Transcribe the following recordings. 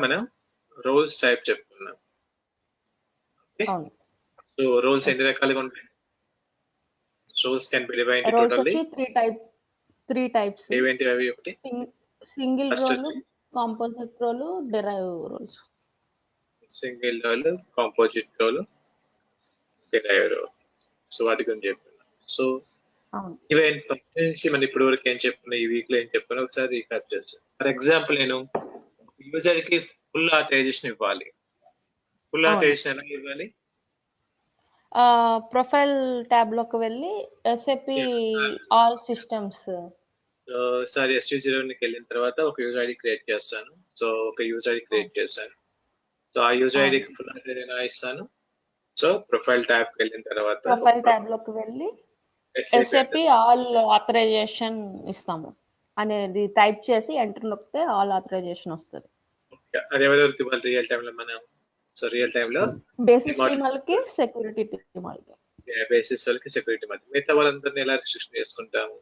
మనం roles type చెప్పుకున్నాం. అవును. సో రోల్స్ ఎన్ని రకాలుగా ఉంటాయి? Roles can be divided roles totally వచ్చి త్రీ టైప్స్. ఏవేంటి అవి? ఒకటి సింగిల్ ఫస్ట్ రోల్, వచ్చి composite role, derive roles. Single role, composite role, derive role. So వాటి గురించి చెప్తున్నాం. సో అవును. ఈవెన్ ఫస్ట్ నుంచి మనం ఇప్పటి వరకు ఏం చెప్పుకున్నా, ఈ వీక్ లో ఏం చెప్పుకున్నా ఒకసారి రీక్యాప్ చేస్తాను. ఫర్ ఎగ్జాంపుల్ నేను యూజర్ కి ఫుల్ ఆథరైజేషన్ ఇవ్వాలి. ఫుల్ ఆథరైజేషన్ ఎలా ఇవ్వాలి? ప్రొఫైల్ ట్యాబ్ లోకి వెళ్ళి SAP all systems. Sorry SU0 కి వెళ్ళిన తర్వాత ఒక యూజర్ ఐడి క్రియేట్ చేస్తాను. సో ఒక యూజర్ ఐడి క్రియేట్ చేశాను. సో ఆ యూజర్ ఐడికి ఫుల్ ఆథరైజేషన్ ఇస్తాను. సో ప్రొఫైల్ ట్యాబ్ కి వెళ్ళిన తర్వాత ప్రొఫైల్ ట్యాబ్ లోకి వెళ్ళి SAP ఆల్ ఆథరైజేషన్ ఇస్తాము అనేది టైప్ చేసి ఎంటర్ నొక్కితే ఆల్ ఆథరైజేషన్ వస్తుంది. అది ఎవరెవరికి ఇవ్వాలి రియల్ టైమ్ లో మనం? సో రియల్ టైమ్ లో బేసిస్ టీమ్ వాళ్ళకి, సెక్యూరిటీ టీమ్ వాళ్ళకి. బేసిస్ వాళ్ళకి, సెక్యూరిటీ మధ్య. మిగతా వాళ్ళందరినీ ఎలా రిస్ట్రిక్షన్ చేసుకుంటాము?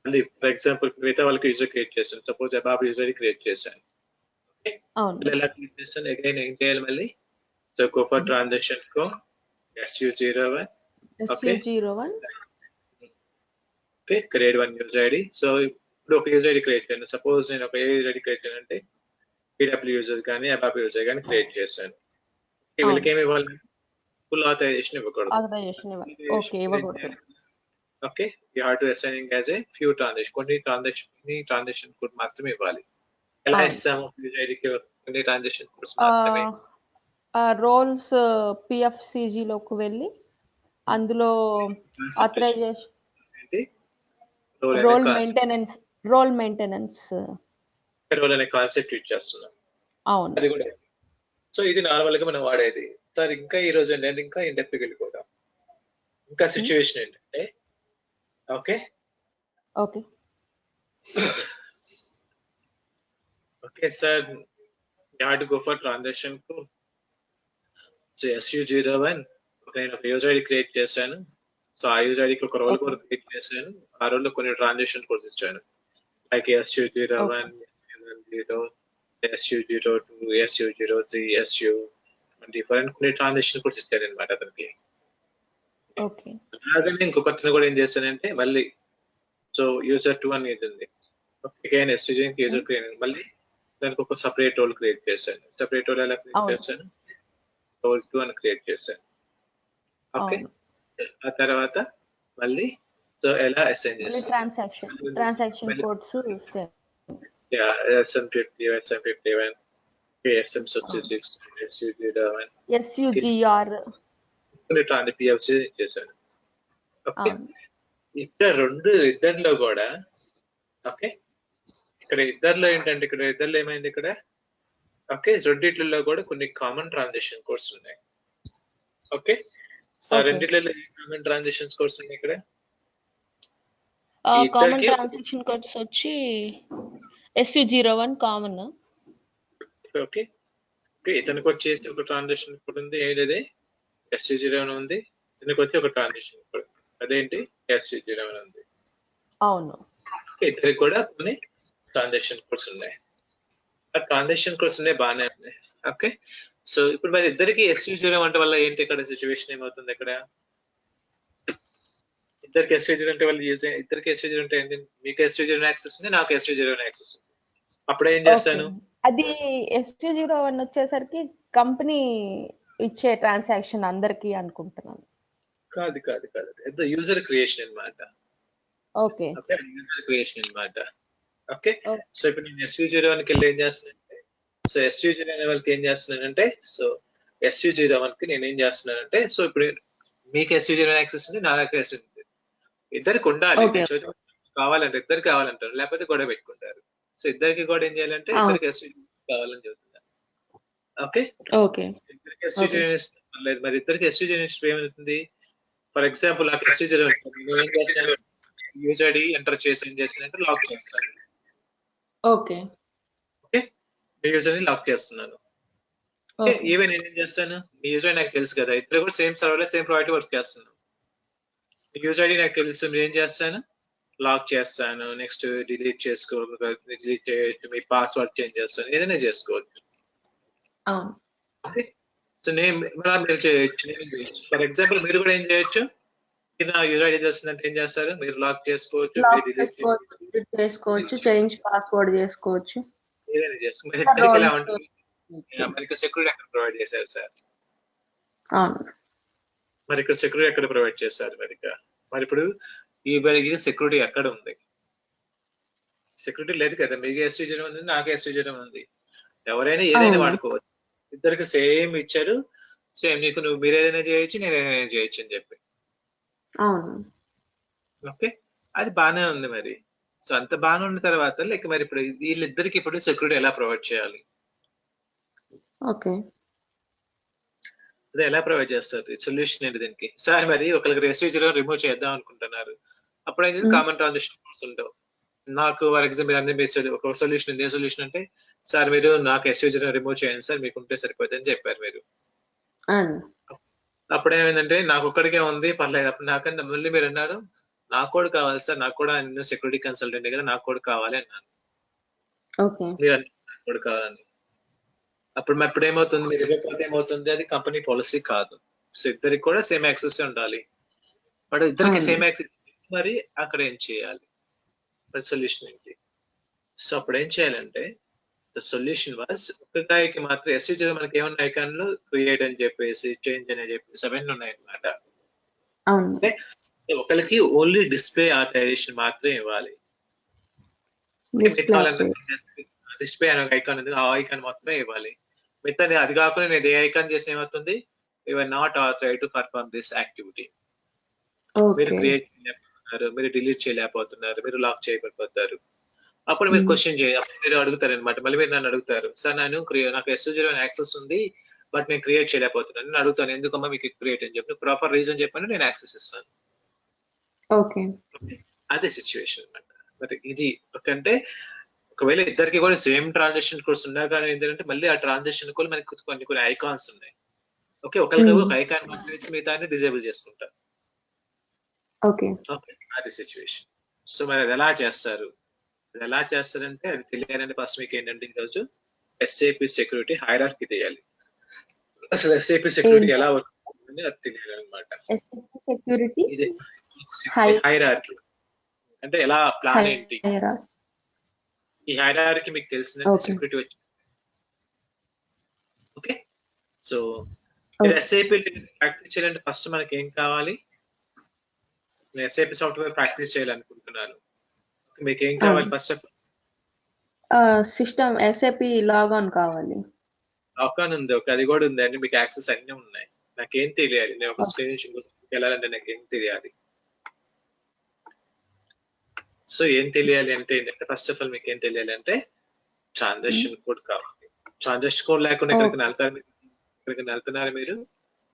మళ్ళీ ఫర్ ఎగ్జాంపుల్ మిగతా వాళ్ళకి యూజర్ క్రియేట్ చేశాను. సపోజ్ అబాబ్ యూజర్ క్రియేట్ చేశాను. ఎలా క్రియేట్ చేస్తాను? అగైన్ ఏం చేయాలి మళ్ళీ? So go for transaction co SU01. SU01. Okay, create one user ID. So ఇప్పుడు ఒక యూజర్ ఐడి క్రియేట్ చేయాలి. సపోజ్ నేను ఒక యూజర్ ఐడి క్రియేట్ చేయాలంటే PW యూజర్ కానీ అబాబ్ యూజర్ కానీ క్రియేట్ చేశాను. వీళ్ళకి ఏమి ఇవ్వాలి? ఫుల్ ఆథరైజేషన్ ఇవ్వకూడదు. Okay, you have to assigning as a few transaction. కొన్ని ట్రాన్సాక్షన్ కోడ్ మాత్రమే ఇవ్వాలి. ఎలా ఇస్తాము? యూజర్ ఐడికి కొన్ని ట్రాన్సాక్షన్ కోడ్స్ మాత్రమే. రోల్స్ PFCG లోకి వెళ్ళి అందులో ఆథరైజేషన్, రోల్ మెయింటెనెన్స్ రోల్ అనే కాన్సెప్ట్ యూజ్ చేస్తున్నాం. అవును. అది కూడా. సో ఇది నార్మల్ గా మనం వాడేది. సార్ ఇంకా ఈ రోజు ఏంటంటే ఇంకా ఇండెప్త్కి వెళ్ళిపోతాం. ఇంకా సిచ్యువేషన్ ఏంటంటే okay sir, you have to go for transaction కు. సో SU01 నేను ఒక యూజర్ ఐడి క్రియేట్ చేశాను. సో ఆ యూజర్ ఐడికి ఒక రోల్ కూడా క్రియేట్ చేశాను. ఆ రోల్ లో కొన్ని ట్రాన్సాక్షన్ కోడ్స్ ఇచ్చాను. Like SU01, SU02, SU03, SU24 కొన్ని ట్రాన్సాక్షన్ కోడ్స్ ఇచ్చాను అనమాట అతనికి. అలాగనే ఇంకొకటి కూడా ఏం చేశానంటే మళ్ళీ సో యూజర్2 అనేది ఉంది. అగైన్ SU0 యూజర్ క్రియేట్, మళ్ళీ దానికి ఒక సపరేట్ రోల్ క్రియేట్ చేశాను. సపరేట్ రోల్ ఎలా క్రియేట్ చేశాను? రోల్2 అని క్రియేట్ చేశాను. ఓకే, ఆ తర్వాత మళ్ళీ సో ఎలా అసైన్ చేస్తాను? Transaction codes SM50, SM51, SM66, SU01, SUGR కొన్ని PFC చేశాను. ఓకే, ఇక్కడ ఇద్దరిలో కూడా ఓకే, ఇక్కడ ఇద్దరిలో ఏంటంటే ఇక్కడ ఇద్దరిలో ఏమైంది ఇక్కడ ఓకే, రెండిట్లలో కూడా కొన్ని కామన్ ట్రాన్సాక్షన్ కోడ్స్ ఉన్నాయి. ఓకే, సో రెండిట్లలో కామన్ ట్రాన్సాక్షన్ కోడ్స్ ఉన్నాయి. ఇక్కడ కామన్ ట్రాన్సాక్షన్ కోడ్స్ వచ్చి SU01 కామన్. ఓకే, ఇతనికి వచ్చేసి ఒక ట్రాన్సాక్షన్ కోడ్ ఉంది, ఏది SU01 ఉంది. ఇతనికి వచ్చి ఒక ట్రాన్సాక్షన్ కోడ్, అదేంటి SU01 ఉంది. అవును. ఇద్దరికి కూడా కొన్ని ట్రాన్సాక్షన్ కోడ్స్ ఉన్నాయి. ఆ ట్రాన్సాక్షన్ కోడ్స్ ఉన్నాయి, బాగానే ఉన్నాయి. ఓకే, సో ఇప్పుడు మరి ఇద్దరికి SU01 అంటే వల్ల ఏంటి ఇక్కడ సిచ్యువేషన్ ఏమవుతుంది? ఇక్కడ ఇద్దరికి SU01 అంటే వాళ్ళు ఇద్దరికి SU01 అంటే ఏంటి? మీకు SU01 యాక్సెస్ ఉంది, నాకు SU01 యాక్సెస్ ఉంది. అప్పుడు ఏం చేస్తాను? అది SU01 వచ్చేసరికి కంపెనీ ఇచ్చే ట్రాన్సాక్షన్ అందరికి అనుకుంటున్నాను. కాదు, యూజర్ క్రియేషన్ అన్నమాట. ఓకే, యూజర్ క్రియేషన్ అన్నమాట. ఓకే, సో ఇప్పుడు నేను SU01 కి వెళ్ళి ఏం చేస్తున్నానంటే, సో SU01 వాళ్ళకి ఏం చేస్తున్నానంటే, సో SU01 కి నేను ఏం చేస్తున్నానంటే, సో ఇప్పుడు మీకు SU01 యాక్సెస్ ఉంది, నాకు యాక్సెస్ ఉంది. ఇద్దరికి ఉండాలి. కావాలంటే ఇద్దరికి కావాలంటారు, లేకపోతే గొడవ పెట్టుకుంటారు. సో ఇద్దరికి కూడా ఏం చేయాలంటే ఇద్దరికి SU01 కావాలని చెబుతున్నారు. ఓకే, ఇద్దరికి SU01 ఇష్టం లేదు. మరి ఇద్దరికి SU01 ఇష్టం ఏమవుతుంది? ఫర్ ఎగ్జాంపుల్ నాకు SU01 నేను ఏం చేస్తాను, యూజర్ ఐడి ఎంటర్ చేసి ఏం చేస్తానంటే లాక్ చేస్తాను. ఓకే, మీ యూజర్ ని లాక్ చేస్తున్నాను. ఓకే, ఈవెన్ నేను ఏం చేస్తాను, మీ యూజర్ నాకు తెలుసు కదా, ఇద్దరు కూడా సేమ్ సర్వర్ లో సేమ్ ప్రాజెక్ట్ వర్క్ చేస్తున్నాను. మీ యూజర్ ఐడి నాకు తెలుసు, మీరు ఏం చేస్తాను, లాక్ చేస్తాను, నెక్స్ట్ డిలీట్ చేయొచ్చు, మీ పాస్వర్డ్ చేంజ్ చేస్తాను, ఏదైనా చేసుకోవచ్చు. ఓకే, సో మీరు చేయొచ్చు. ఫర్ ఎగ్జాంపుల్ మీరు కూడా ఏం చేయొచ్చు, నా యూజర్ ఐడి తెలిసిందంటే ఏం చేస్తారు, మీరు లాక్ చేసుకోవచ్చు, మీరు డిలీట్ చేసుకోవచ్చు, చేంజ్ పాస్వర్డ్ చేసుకోవచ్చు, ఏదైనా చేసుకోవచ్చు. మరి ఇద్దరికి ఎలా ఉంటుంది, మరి ఇక్కడ సెక్యూరిటీ ఎక్కడ ప్రొవైడ్ చేశారు సార్? మరి ఇక్కడ సెక్యూరిటీ ఎక్కడ ప్రొవైడ్ చేశారు? మరి ఇప్పుడు ఈ సెక్యూరిటీ ఎక్కడ ఉంది? సెక్యూరిటీ లేదు కదా, మీకు ఎస్యూజర్ ఉంది, నాకు ఎస్యూజర్ ఉంది, ఎవరైనా ఏదైనా వాడుకోవచ్చు. ఇద్దరికి సేమ్ ఇచ్చారు, సేమ్ మీరు ఏదైనా చేయొచ్చు, నేను ఏదైనా చేయొచ్చు అని చెప్పి. ఓకే, అది బాగానే ఉంది మరి. సో అంత బాగానే ఉన్న తర్వాత మరి ఇప్పుడు వీళ్ళిద్దరికి ఇప్పుడు సెక్యూరిటీ ఎలా ప్రొవైడ్ చేయాలి? ఓకే, అదే ఎలా ప్రొవైడ్ చేస్తారు? సొల్యూషన్ ఏంటి దీనికి? సార్ మరి ఒకరికి ఎస్యూజర్ రిమూవ్ చేద్దాం అనుకుంటున్నారు, అప్పుడు అయితే కామన్ ట్రాన్సాక్షన్ ఉండవు. నాకు ఫర్ ఎగ్జాంపుల్ అన్ని బేస్డ్ ఒక సొల్యూషన్ ఉంది. ఏ సొల్యూషన్ అంటే, సార్ మీరు నాకు ఎస్యూజర్ రిమూవ్ చేయండి సార్, మీకు ఉంటే సరిపోతుంది అని చెప్పారు మీరు. అప్పుడు ఏమైందంటే నాకు ఒక్కడికే ఉంది, పర్లేదు. అప్పుడు నాకన్నా మళ్ళీ మీరు అన్నారు, నాకు కూడా కావాలి సార్, నాకు కూడా సెక్యూరిటీ కన్సల్టెంట్ కదా, నాకు కూడా కావాలి అన్నాను. మీరు నాకు కూడా కావాలని. అప్పుడు ఏమవుతుంది, మీరు ఇవ్వకపోతే ఏమవుతుంది, అది కంపెనీ పాలసీ కాదు. సో ఇద్దరికి కూడా సేమ్ యాక్సెస్ ఉండాలి. బట్ ఇద్దరికి సేమ్ యాక్సెస్, మరి అక్కడ ఏం చేయాలి? సొల్యూషన్ ఏంటి? సో అప్పుడు ఏం చేయాలంటే, ద సొల్యూషన్ వాజ్ ఒక గాయకి మాత్రం ఎస్యూజర్ మనకి ఏమన్నా ఐకాన్లు క్రియేట్ అని చెప్పేసి, చేంజ్ అని చెప్పేసి అవన్నీ ఉన్నాయన్నమాట. అంటే ఒకరికి ఓన్లీ డిస్ప్లే ఆథరైజేషన్ మాత్రమే ఇవ్వాలి. డిస్ప్లే అనే ఐకాన్ ఉంది, ఆ ఐకాన్ మాత్రమే ఇవ్వాలి. మిగతా అది కాకుండా నేను ఏ ఐకాన్ చేసిన ఏమవుతుంది, you are not authorised to perform this activity. మీరు క్రియేట్ చేయలేకపోతున్నారు, మీరు డిలీట్ చేయలేకపోతున్నారు, మీరు లాక్ చేయబడిపోతారు. అప్పుడు మీరు క్వశ్చన్ అప్పుడు మీరు అడుగుతారు అనమాట. మళ్ళీ మీరు నన్ను అడుగుతారు, సార్ నాకు ఎస్యూజర్ యాక్సెస్ ఉంది, బట్ నేను క్రియేట్ చేయలేకపోతున్నాను. నేను అడుగుతాను, ఎందుకమ్మా మీకు క్రియేట్ అని చెప్పి ప్రాపర్ రీజన్ చెప్పండి, నేను యాక్సెస్ ఇస్తాను. అదే సిచ్యువేషన్ అనమాట. మరి ఇది అంటే ఒకవేళ ఇద్దరికి కూడా సేమ్ ట్రాన్సాక్షన్ కోడ్స్ ఉన్నా కానీ ఏంటంటే, మళ్ళీ ఆ ట్రాన్సాక్షన్ కూడా మనకి కొన్ని ఐకాన్స్ ఉన్నాయి. ఓకే, ఒకరికి ఒక ఐకాన్ మాత్రం మిగతా డిజేబుల్ చేసుకుంటారు. ఓకే, అది సిచ్యువేషన్. సో మరి అది ఎలా చేస్తారు? ఎలా చేస్తారంటే, అది తెలియాలంటే ఫస్ట్ మీకు ఏంటంటే, ఈరోజు SAP సెక్యూరిటీ హైరార్కీ తెలియాలి. అసలు SAP సెక్యూరిటీ ఎలా వర్క్ అవుతుంది అది తెలియాలన్నమాట. ఇది హైరార్కీ అంటే ఎలా, ప్లాన్ ఏంటి, ఈ హైరార్కీ మీకు తెలిసిందంటే సెక్యూరిటీ వచ్చి. ఓకే, సో SAP ప్రాక్టీస్ చేయాలంటే ఫస్ట్ మనకి ఏం కావాలి? నేను SAP సాఫ్ట్వేర్ ప్రాక్టీస్ చేయాలనుకుంటున్నాను, మీకు ఏం కావాలి? First of system SAP log on కావాలి. లాగాన్ ఉంది, ఓకే, అది కూడా ఉంది అండి, మీకు యాక్సెస్ అన్ని ఉన్నాయి. నాకేం తెలియాలి? నేను ఒక స్క్రీన్ నుంచి ఇంకో స్క్రీన్కి వెళ్ళాలంటే నాకేం తెలియాలి? సో ఏం తెలియాలి అంటే ఏంటంటే, ఫస్ట్ ఆఫ్ ఆల్ మీకు ఏం తెలియాలి అంటే ట్రాన్సాక్షన్ కోడ్ కావాలి. ట్రాన్సాక్షన్ కోడ్ లేకుండా ఇక్కడికి వెళ్తున్నారు మీరు.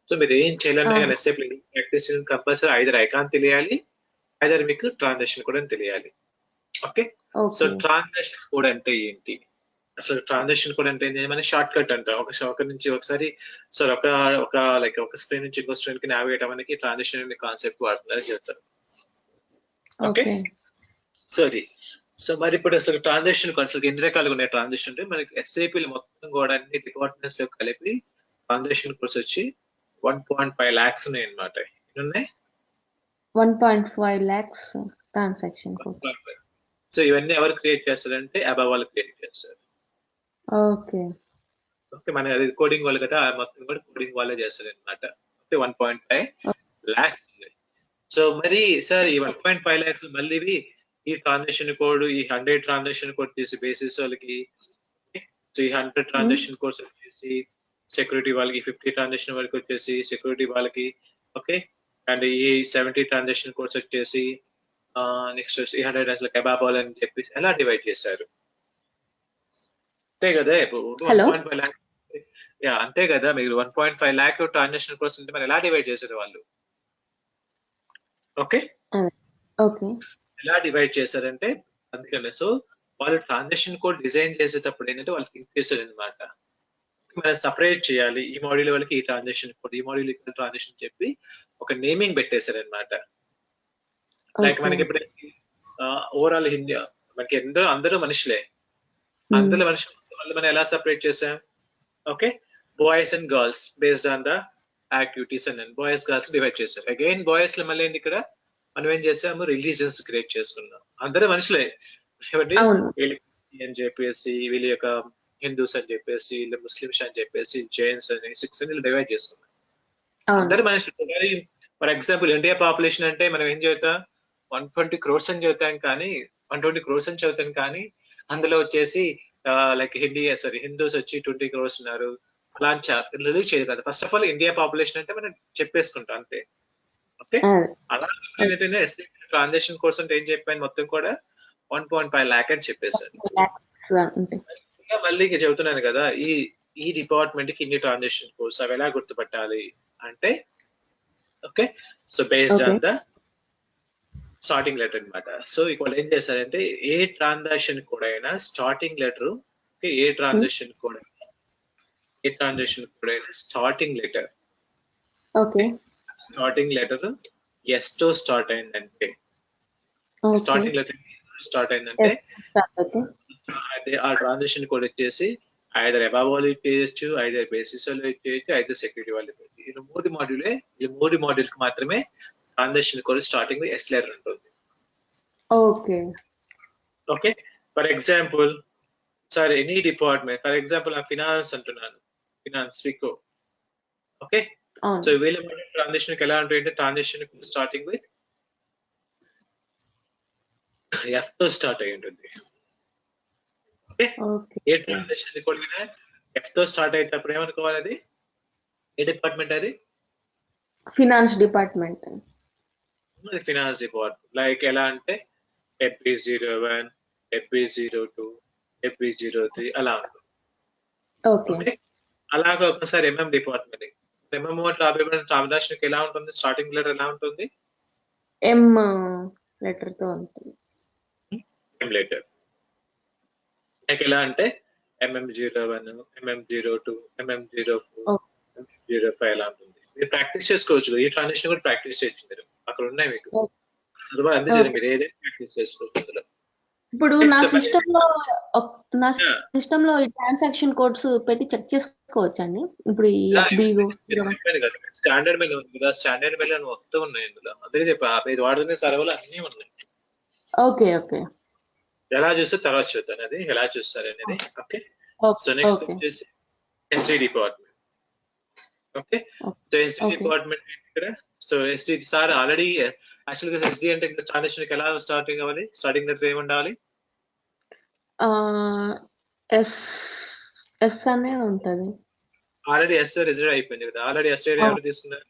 సో మీరు ఏం చేయాలన్నా SAP practice compulsory either icon తెలియాలి, ఐదర్ మీకు ట్రాన్సాక్షన్ కూడా తెలియాలి. ఓకే, సో ట్రాన్సాక్షన్ కోడ్ అంటే ఏంటి? అసలు ట్రాన్సాక్షన్ కోడ్ అంటే ఏంటి? మన షార్ట్ కట్ అంటాం. ఒక నుంచి ఒకసారి సార్ ఒక స్క్రీన్ నుంచి ఇంకో స్క్రీన్ కి నావిగేట్ అవ్వడానికి ట్రాన్సాక్షన్ కాన్సెప్ట్ వాడుతున్నారు చెప్తారు. ఓకే, సో అది. సో మరి ఇప్పుడు అసలు ట్రాన్సాక్షన్ అసలు ఎన్ని రకాలుగా ఉన్నాయి ట్రాన్సాక్షన్ అంటే, మనకి SAP మొత్తం కూడా అన్ని డిపార్ట్మెంట్స్ లో కలిపి ట్రాన్సాక్షన్ కోడ్స్ వచ్చి 1.5 lakhs ఉన్నాయి అన్నమాట. ఎన్ని 1.5 lakhs ట్రాన్సాక్షన్ కోడ్. సో ఇవన్నీ ఎవరు క్రియేట్ చేస్తారంటే అబవ్ వాళ్ళు క్రియేట్ చేస్తారు. ఓకే, మన అది కోడింగ్ వాళ్ళు కదా, మొత్తం కూడా కోడింగ్ వాళ్ళే చేస్తారు అనమాట. ఓకే, 1.5 lakhs ఉన్నాయి. సో మరి సార్ ఈ 1.5 lakhs మళ్ళీ ఈ ట్రాన్సాక్షన్ కోడ్, ఈ 100 ట్రాన్సాక్షన్ కోడ్ చేసి బేసిస్ వాళ్ళకి, సో ఈ 100 ట్రాన్సాక్షన్ కోడ్స్ వచ్చేసి సెక్యూరిటీ వాళ్ళకి, 50 ట్రాన్సాక్షన్ వాళ్ళకి వచ్చేసి సెక్యూరిటీ వాళ్ళకి. ఓకే, అండ్ ఈ 70 ట్రాన్సాక్షన్ కోడ్స్ వచ్చేసి నెక్స్ట్ 100 కెబాబాల్ అని చెప్పేసి ఎలా డివైడ్ చేశారు? అంతే కదా, ఇప్పుడు 1.5 lakh, అంతే కదా, మీరు 1.5 lakh ట్రాన్సాక్షన్ కోడ్స్ ఉంటే మరి ఎలా డివైడ్ చేశారు వాళ్ళు? ఓకే, ఎలా డివైడ్ చేశారంటే అందుకనే, సో వాళ్ళు ట్రాన్సాక్షన్ కోడ్ డిజైన్ చేసేటప్పుడు ఏంటంటే వాళ్ళు థింక్ చేశారు అనమాట, మనం సపరేట్ చేయాలి, ఈ మాడ్యూల్ వాళ్ళకి ఈ ట్రాన్సాక్షన్ కోడ్, ఈ మాడ్యూల్ ట్రాన్సాక్షన్ చెప్పి ఒక నేమింగ్ పెట్టేశారు అనమాట. లైక్ మనకి ఎప్పుడైతే ఓవరాల్ హిందీ మనకి అందరూ మనుషులే. అందులో మనుషులు మనం ఎలా సెపరేట్ చేసాం? Okay, boys and girls based on the activities and boys girls divide చేసాం. అగైన్ బాయ్స్ లో మళ్ళీ ఇక్కడ మనం ఏం చేసాము? రిలీజియన్స్ క్రియేట్ చేసుకున్నాం. అందరూ మనుషులే కాబట్టి అని చెప్పేసి వీళ్ళ యొక్క హిందూస్ అని చెప్పేసి వీళ్ళు ముస్లిమ్స్ అని చెప్పేసి జైన్స్ అని సిక్స్ అని డివైడ్ చేసుకున్నాం. అందరు మనుషులు. ఫర్ ఎగ్జాంపుల్ ఇండియా పాపులేషన్ అంటే మనం ఏం చదువుతాం? 120 crores అని చదువుతాం కానీ 120 crores అని చదువుతాం కానీ అందులో వచ్చేసి లైక్ హిందూస్ వచ్చి 20 crores ఉన్నారు అలా రిలీజ్ చేయదు కదా. First of all India population అంటే మనం చెప్పేసుకుంటాం అంతే. ఓకే, అలా ట్రాన్సాక్షన్ కోర్స్ అంటే ఏం చెప్పాను? మొత్తం కూడా 1.5 lakh అని చెప్పేశాను. మళ్ళీ చెబుతున్నాను కదా, ఈ డిపార్ట్మెంట్ కి ఇన్ని ట్రాన్సాక్షన్ కోర్స్ అవి ఎలా గుర్తుపట్టాలి అంటే, okay, so based on the starting letter అన్నమాట. సో ఇక్కడ ఏం చేశారంటే ఏ ట్రాన్సాక్షన్ కోడ్ అయినా స్టార్టింగ్ లెటర్, ఏ ట్రాన్సాక్షన్ కోడ్ అయినా starting letter, okay, starting letter S తో స్టార్ట్ అయిందంటే, స్టార్టింగ్ లెటర్ స్టార్ట్ అయిందంటే అదే ఆ ట్రాన్సాక్షన్ కోడ్ వచ్చేసి ఐదర్ అబావ్ వాళ్ళు చేయొచ్చు, ఐదర్ బేసిస్ వాళ్ళు చేయొచ్చు, ఐదర్ సెక్యూరిటీ వాళ్ళు చేయొచ్చు. ఈ మూడు మాడ్యూల్ కి మాత్రమే transaction code starting S letter ఉంటుంది. Okay okay, for example sir any department, for example ఆ ఫినాన్స్ అంటున్నాను, ఫినాన్స్ వికో. ఓకే, సో వీళ్ళ ట్రాన్సాక్షన్ ఎలా ఉంటాయంటే ట్రాన్సాక్షన్ స్టార్టింగ్ విత్ ఎఫ్ తో స్టార్ట్ అయి ఉంటుంది. ఓకే, ఏ ట్రాన్సాక్షన్ కూడా ఎఫ్ తో స్టార్ట్ అయ్యేటప్పుడు ఏమనుకోవాలి? అది ఏ డిపార్ట్మెంట్? అది ఫినాన్స్ డిపార్ట్మెంట్. అది ఫినాన్స్ డిపార్ట్మెంట్. లైక్ ఎలా అంటే FB01, FB02, FB03 అలా ఉంటుంది. ఓకే, అలాగే ఒకసారి ఎంఎం డిపార్ట్మెంట్. ఎంఎం ట్రాన్సాక్షన్ ఎలా ఉంటుంది? స్టార్టింగ్ లెటర్ ఎలా ఉంటుంది? ఎం లెటర్ తో ఉంటుంది. M letter. లైక్ ఎలా అంటే MM01, MM02, MM04, MM05 ఎలా ఉంటుంది? మీరు ప్రాక్టీస్ చేసుకోవచ్చు. ఈ ట్రాన్సాక్షన్ కూడా ప్రాక్టీస్ చేయొచ్చు. మీరు అక్కడ ఉన్నాయి మీకు అందుకే మీరు ఏదైనా ప్రాక్టీస్ చేసుకోవచ్చు అందులో. ఇప్పుడు నా సిస్టమ్ లో ఈ ట్రాన్సాక్షన్ కోడ్స్ పెట్టి చెక్ చేసుకోవచ్చండి. ఇప్పుడు స్టాండర్డ్ మెయిల్ ఉంది కదా, స్టాండర్డ్ మెయిల్ అని మొత్తం ఉన్నాయి ఇందులో. అందుకే చెప్పా మీరు వాడుతున్న సర్వర్లు అన్ని ఉన్నాయి. ఓకే ఓకే, ఎలా చూస్తే తర్వాత చూద్దాం అది ఎలా చూస్తారు అనేది. ఓకే, సో నెక్స్ట్ వచ్చేసి SD department. Okay, so SD department ఇక్కడ. So SD sir already actual గా ఎస్డి అంటే ట్రాన్సాక్షన్ ఎలా స్టార్టింగ్ అవ్వాలి? స్టార్టింగ్ లెటర్ ఏమి ఉండాలి? ఎస్ అనే ఉంటది. ఆల్రెడీ ఎస్ రిజర్వ్ అయిపోయింది కదా. ఆల్రెడీ ఎస్ ఎవరు తీసుకున్నారు?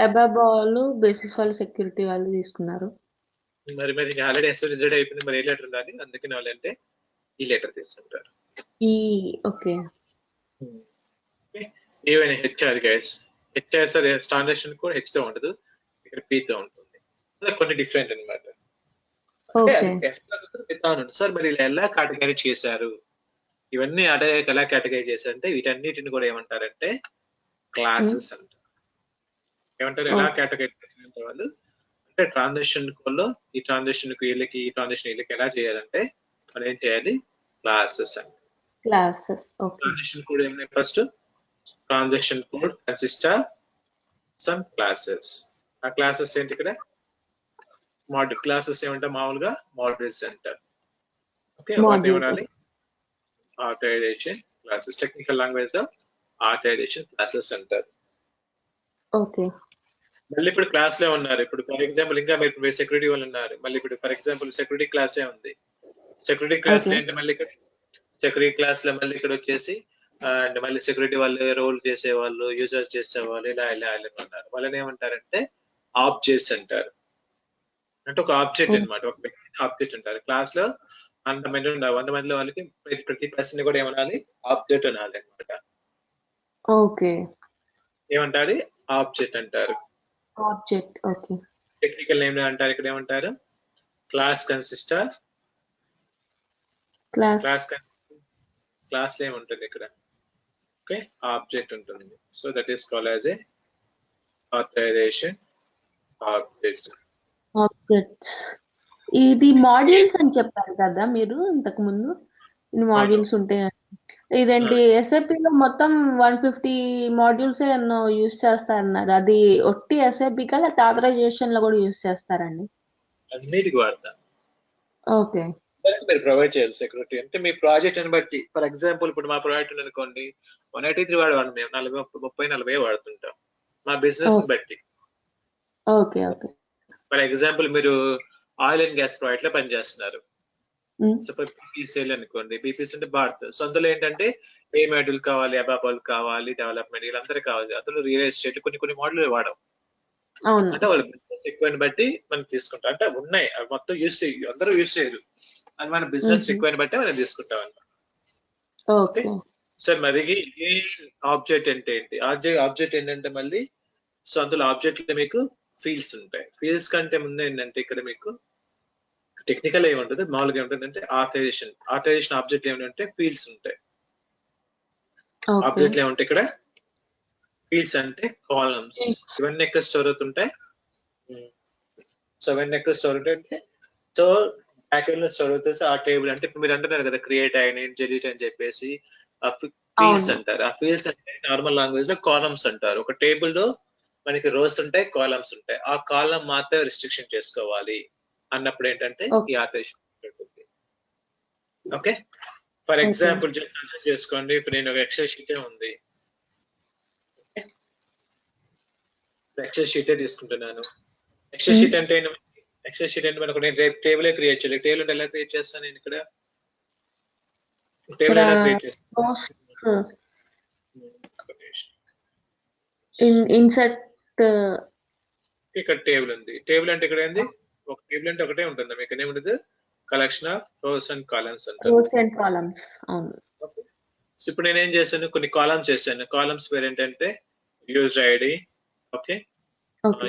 అబాబ్ వాళ్ళు, బేసిస్ వాళ్ళు, సెక్యూరిటీ వాళ్ళు తీసుకున్నారు. మరి ఆల్రెడీ ఎస్ రిజర్వ్ అయిపోయింది, మరి ఏ లెటర్ ఉండాలి? అందుకని వాళ్ళు అంటే ఈ లెటర్ తీసుకుంటారు. Okay, even HR guides, HR sir transaction కూడా హెచ్ తో ఉండదు, ఇక్కడ పి తో ఉంటుంది. కొన్ని డిఫరెంట్ అనమాట. సార్ మరి ఇలా ఎలా కేటగిరీ చేశారు? ఇవన్నీ ఎలా కేటగిరీ చేశారంటే వీటన్నిటిని కూడా ఏమంటారంటే క్లాసెస్ అంటారు. ఏమంటారు? ఎలా కేటగిరీ చేశారంటే వాళ్ళు అంటే ట్రాన్సాక్షన్ కోడ్ లో ఈ ట్రాన్సాక్షన్ వీళ్ళకి, ఈ ట్రాన్సాక్షన్ వీళ్ళకి ఎలా చేయాలంటే మనం ఏం చేయాలి? క్లాసెస్ అండి. క్లాసెస్. ట్రాన్సాక్షన్ కోడ్ ఏమైనా first transaction code consist of some classes. ఆ క్లాసెస్ ఏంటి? ఇక్కడ మాడ్యూల్ క్లాసెస్ ఏమంటారు? మామూలుగా మాడ్యూల్స్ అంటారు. ఓకే, వాటిని ఏమనాలి? Authorisation classes. టెక్నికల్ లాంగ్వేజ్ లో ఆథరైజేషన్ క్లాసెస్ అంటారు. ఓకే, మళ్ళీ ఇప్పుడు క్లాస్ లో ఉన్నారు. ఇప్పుడు ఫర్ ఎగ్జాంపుల్ ఇంకా మీరు సెక్యూరిటీ వాళ్ళు ఉన్నారు. మళ్ళీ ఇప్పుడు ఫర్ ఎగ్జాంపుల్ సెక్యూరిటీ క్లాసే ఉంది. సెక్యూరిటీ క్లాస్ ఏంటి? మళ్ళీ ఇక్కడ సెక్యూరిటీ క్లాస్ లో మళ్ళీ ఇక్కడ వచ్చేసి అండ్ మళ్ళీ సెక్యూరిటీ వాళ్ళు రోల్ చేసేవాళ్ళు, యూజర్ చేసేవాళ్ళు, ఇలా ఇలా ఇలా ఉన్నారు. వాళ్ళని ఏమంటారంటే ఆబ్జెక్ట్స్ అంటారు. అంటే ఒక ఆబ్జెక్ట్ అనమాట, ఒక ఆబ్జెక్ట్ అంటారు. క్లాస్ లో 100 మంది ఉన్నారు. 100 మందిలో వాళ్ళకి ప్రతి పర్సన్ కూడా ఏమనాలి? ఆబ్జెక్ట్ అనాలి అనమాట. ఓకే, ఏమంటారు? ఆబ్జెక్ట్ అంటారు. ఆబ్జెక్ట్. ఓకే, టెక్నికల్ నేమ్ అంటారు. ఇక్కడ ఏమంటారు? Class consist of class name ఉంటుంది ఇక్కడ. ఓకే, ఆబ్జెక్ట్ ఉంటుంది. So that is called as a authorisation objects. ఇది మాడ్యూల్స్ అని చెప్పారు కదా మీరు ఇంతకు ముందు, ఇన్ని అవును. మాడ్యూల్స్ ఉంటాయి. ఇదేంటి SAP లో మొత్తం 150 మాడ్యూల్స్ ఎన్నో యూస్ చేస్తారన్నారు. అది ఒట్టి SAP కా లేకపోతే ఆథరైజేషన్ లో కూడా యూస్ చేస్తారండి? అన్నిటికి వాడతా. ఓకే. మీరు ప్రొవైడ్ చేయాలి సెక్యూరిటీ అంటే మీ ప్రాజెక్ట్ అని బట్టి. ఫర్ ఎగ్జాంపుల్ ఇప్పుడు మా ప్రాజెక్ట్ అనుకోండి 183 వాడేవాడిని మేము 30-40 వాడుతుంటాం మా బిజినెస్ బట్టి. ఓకే. ఓకే. ఫర్ ఎగ్జాంపుల్ మీరు ఆయిల్ అండ్ గ్యాస్ ప్రాజెక్ట్ లో పనిచేస్తున్నారు. సో బీపీసీఎల్ అనుకోండి, బీపీసీ అంటే భారత్. సో అందులో ఏంటంటే ఏ మాడ్యూల్ కావాలి, అబాబల్ కావాలి, డెవలప్మెంట్ వీళ్ళందరూ కావాలి. అందులో రియల్ ఎస్టేట్ కొన్ని మాడ్యూల్ వాడడం. అవును. అంటే వాళ్ళ బిజినెస్ రిక్వైర్మెంట్ బట్టి మనం తీసుకుంటాం. అంటే ఉన్నాయి అవి మొత్తం యూస్ చేయరు, అందరూ యూస్ చేయరు. అది మన బిజినెస్ రిక్వైర్మెంట్ బట్టి మనం తీసుకుంటాం అన్నమాట. ఓకే. సార్ మరి ఏ ఆబ్జెక్ట్ అంటే ఏంటి? ఆబ్జెక్ట్ ఏంటంటే మళ్ళీ సో అందులో ఆబ్జెక్ట్ లో మీకు ఫీల్డ్స్ ఉంటాయి. ఫీల్డ్స్ కంటే ముందు ఏంటంటే ఇక్కడ మీకు టెక్నికల్ ఏముంటుంది, మామూలుగా ఏముంటుందంటే ఆథరైజేషన్ ఆబ్జెక్ట్ ఏమంటే ఫీల్డ్స్ ఉంటాయి. ఆబ్జెక్ట్లు ఏముంటాయి ఇక్కడ? ఫీల్డ్స్ అంటే కాలమ్స్. ఇవన్నీ ఎక్కడ స్టోర్ అవుతుంటాయి? సో ఇవన్నీ ఎక్కడ స్టోర్ ఉంటాయి? సో బ్యాకెండ్ లో స్టోర్ అవుతుంది. ఆ టేబుల్ అంటే ఇప్పుడు మీరు అంటున్నారు కదా క్రియేట్ అయిన డిలీట్ అని చెప్పేసి ఆ ఫీల్డ్స్ అంటారు. ఆ ఫీల్డ్స్ అంటే నార్మల్ లాంగ్వేజ్ లో కాలమ్స్ అంటారు. ఒక టేబుల్ లో మనకి రోస్ ఉంటాయి, కాలమ్స్ ఉంటాయి. ఆ కాలం మాత్రమే రిస్ట్రిక్షన్ చేసుకోవాలి అన్నప్పుడు ఏంటంటే ఈ ఆథరైజేషన్ ఉంటుంది. ఓకే. ఫర్ ఎగ్జాంపుల్ అర్థం చేసుకోండి, ఇప్పుడు నేను ఒక ఎక్సెల్ షీటే ఉంది. ఎక్సెల్ షీటే తీసుకుంటున్నాను. ఎక్సెల్ షీట్ అంటే ఎక్సెల్ షీట్ అంటే మనకు నేను టేబుల్ క్రియేట్ చేయాలి. టేబుల్ అంటే ఎలా క్రియేట్ చేస్తాను నేను ఇక్కడ? టేబుల్ ఎలా క్రియేట్ చేస్తాను? ఇన్సర్ట్ ఇక్కడ టేబుల్ ఉంది. టేబుల్ అంటే ఇక్కడ ఏంది? ఒక టేబుల్ అంటే ఒకటే ఉంటుంది. మీకు ఏముండదు, collection of rows and columns అంటారు. Rows and columns. అవును. సో ఇప్పుడు నేను ఏం చేశాను, కొన్ని కాలమ్స్ చేశాను. కాలమ్స్ పేరు ఏంటంటే user ID, okay,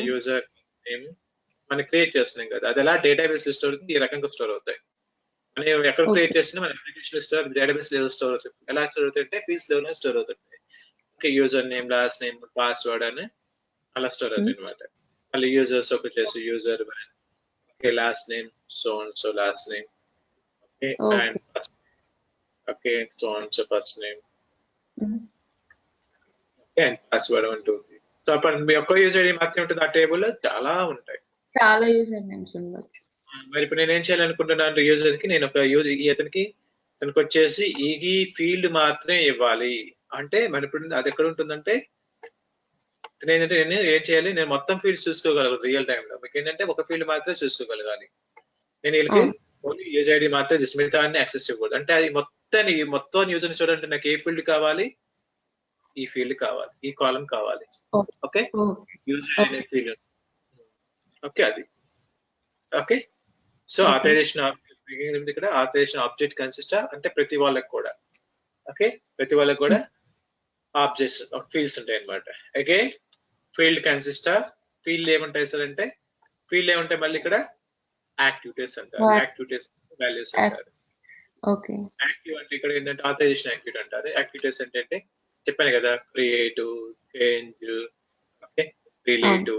user name మనం క్రియేట్ చేస్తున్నాం కదా, అది ఎలా డేటాబేస్ లో స్టోర్ అవుతుంది, ఈ రకంగా స్టోర్ అవుతాయి. మనం ఎక్కడ క్రియేట్ చేసినా మన application store database level store అవుతుంది. ఎలా స్టోర్ అవుతుంటే ఫీల్డ్స్ లెవెల్ స్టోర్ అవుతుంది. Okay, user name, last name, password అని అలా స్టోర్ అవుతాయి అనమాట. మళ్ళీ యూజర్స్ ఓపెన్ చేసి user okay, last name so last name, okay, and okay so first name, okay, and password ఉంటుంది. సో అప్పుడు మీ ఒక్క యూజర్ ఐడి మాత్రమే ఉంటుంది ఆ టేబుల్ లో, చాలా ఉంటాయి. చాలా యూజర్ నేమ్స్ ఉండొచ్చు. మరి ఇప్పుడు నేను ఏం చేయాలనుకుంటున్నాను, యూజర్ కి నేను ఒక యూజర్ అతనికి వచ్చేసి ఈ ఫీల్డ్ మాత్రమే ఇవ్వాలి అంటే మన ఇప్పుడు అది ఎక్కడ ఉంటుందంటే నేను ఏం చేయాలి, నేను మొత్తం ఫీల్డ్స్ చూసుకోగలను రియల్ టైమ్ లో. మీకు ఏంటంటే ఒక ఫీల్డ్ మాత్రమే చూసుకోగలగాలి. నేను వీళ్ళకి ఓన్లీ యూజర్ ఐడి మాత్రమే చేసి మిగతా అన్ని యాక్సెస్ ఇవ్వకూడదు. అంటే అది మొత్తం యూజర్ ని చూడాలంటే నాకు ఏ ఫీల్డ్ కావాలి, ఈ ఫీల్డ్ కావాలి, ఈ కాలం కావాలి. ఓకే, యూజర్ అనే ఫీల్డ్. ఓకే, అది ఓకే. సో ఆథరైజేషన్ ఇక్కడ ఆథరైజేషన్ ఆబ్జెక్ట్ కన్సిస్ట్ అంటే ప్రతి వాళ్ళకి కూడా, ఓకే, ప్రతి వాళ్ళకి కూడా ఆబ్జెక్ట్స్ ఫీల్డ్స్ ఉంటాయి అనమాట. అగైన్ ఫీల్డ్ కన్సిస్ట్ ఫీల్డ్ ఏముంటాయి సార్ అంటే ఫీల్డ్ ఏముంటాయి మళ్ళీ ఇక్కడ యాక్టివిటీస్ అంటారు. యాక్టివిటీస్ వాల్యూస్ అంటారు. ఓకే. యాక్టివ్ అంటే ఇక్కడ ఏంటంటే ఆథరైజేషన్ యాక్టివిటీ అంటారు. యాక్టివిటీస్ అంటే చెప్పాను కదా, create, change, okay, relate,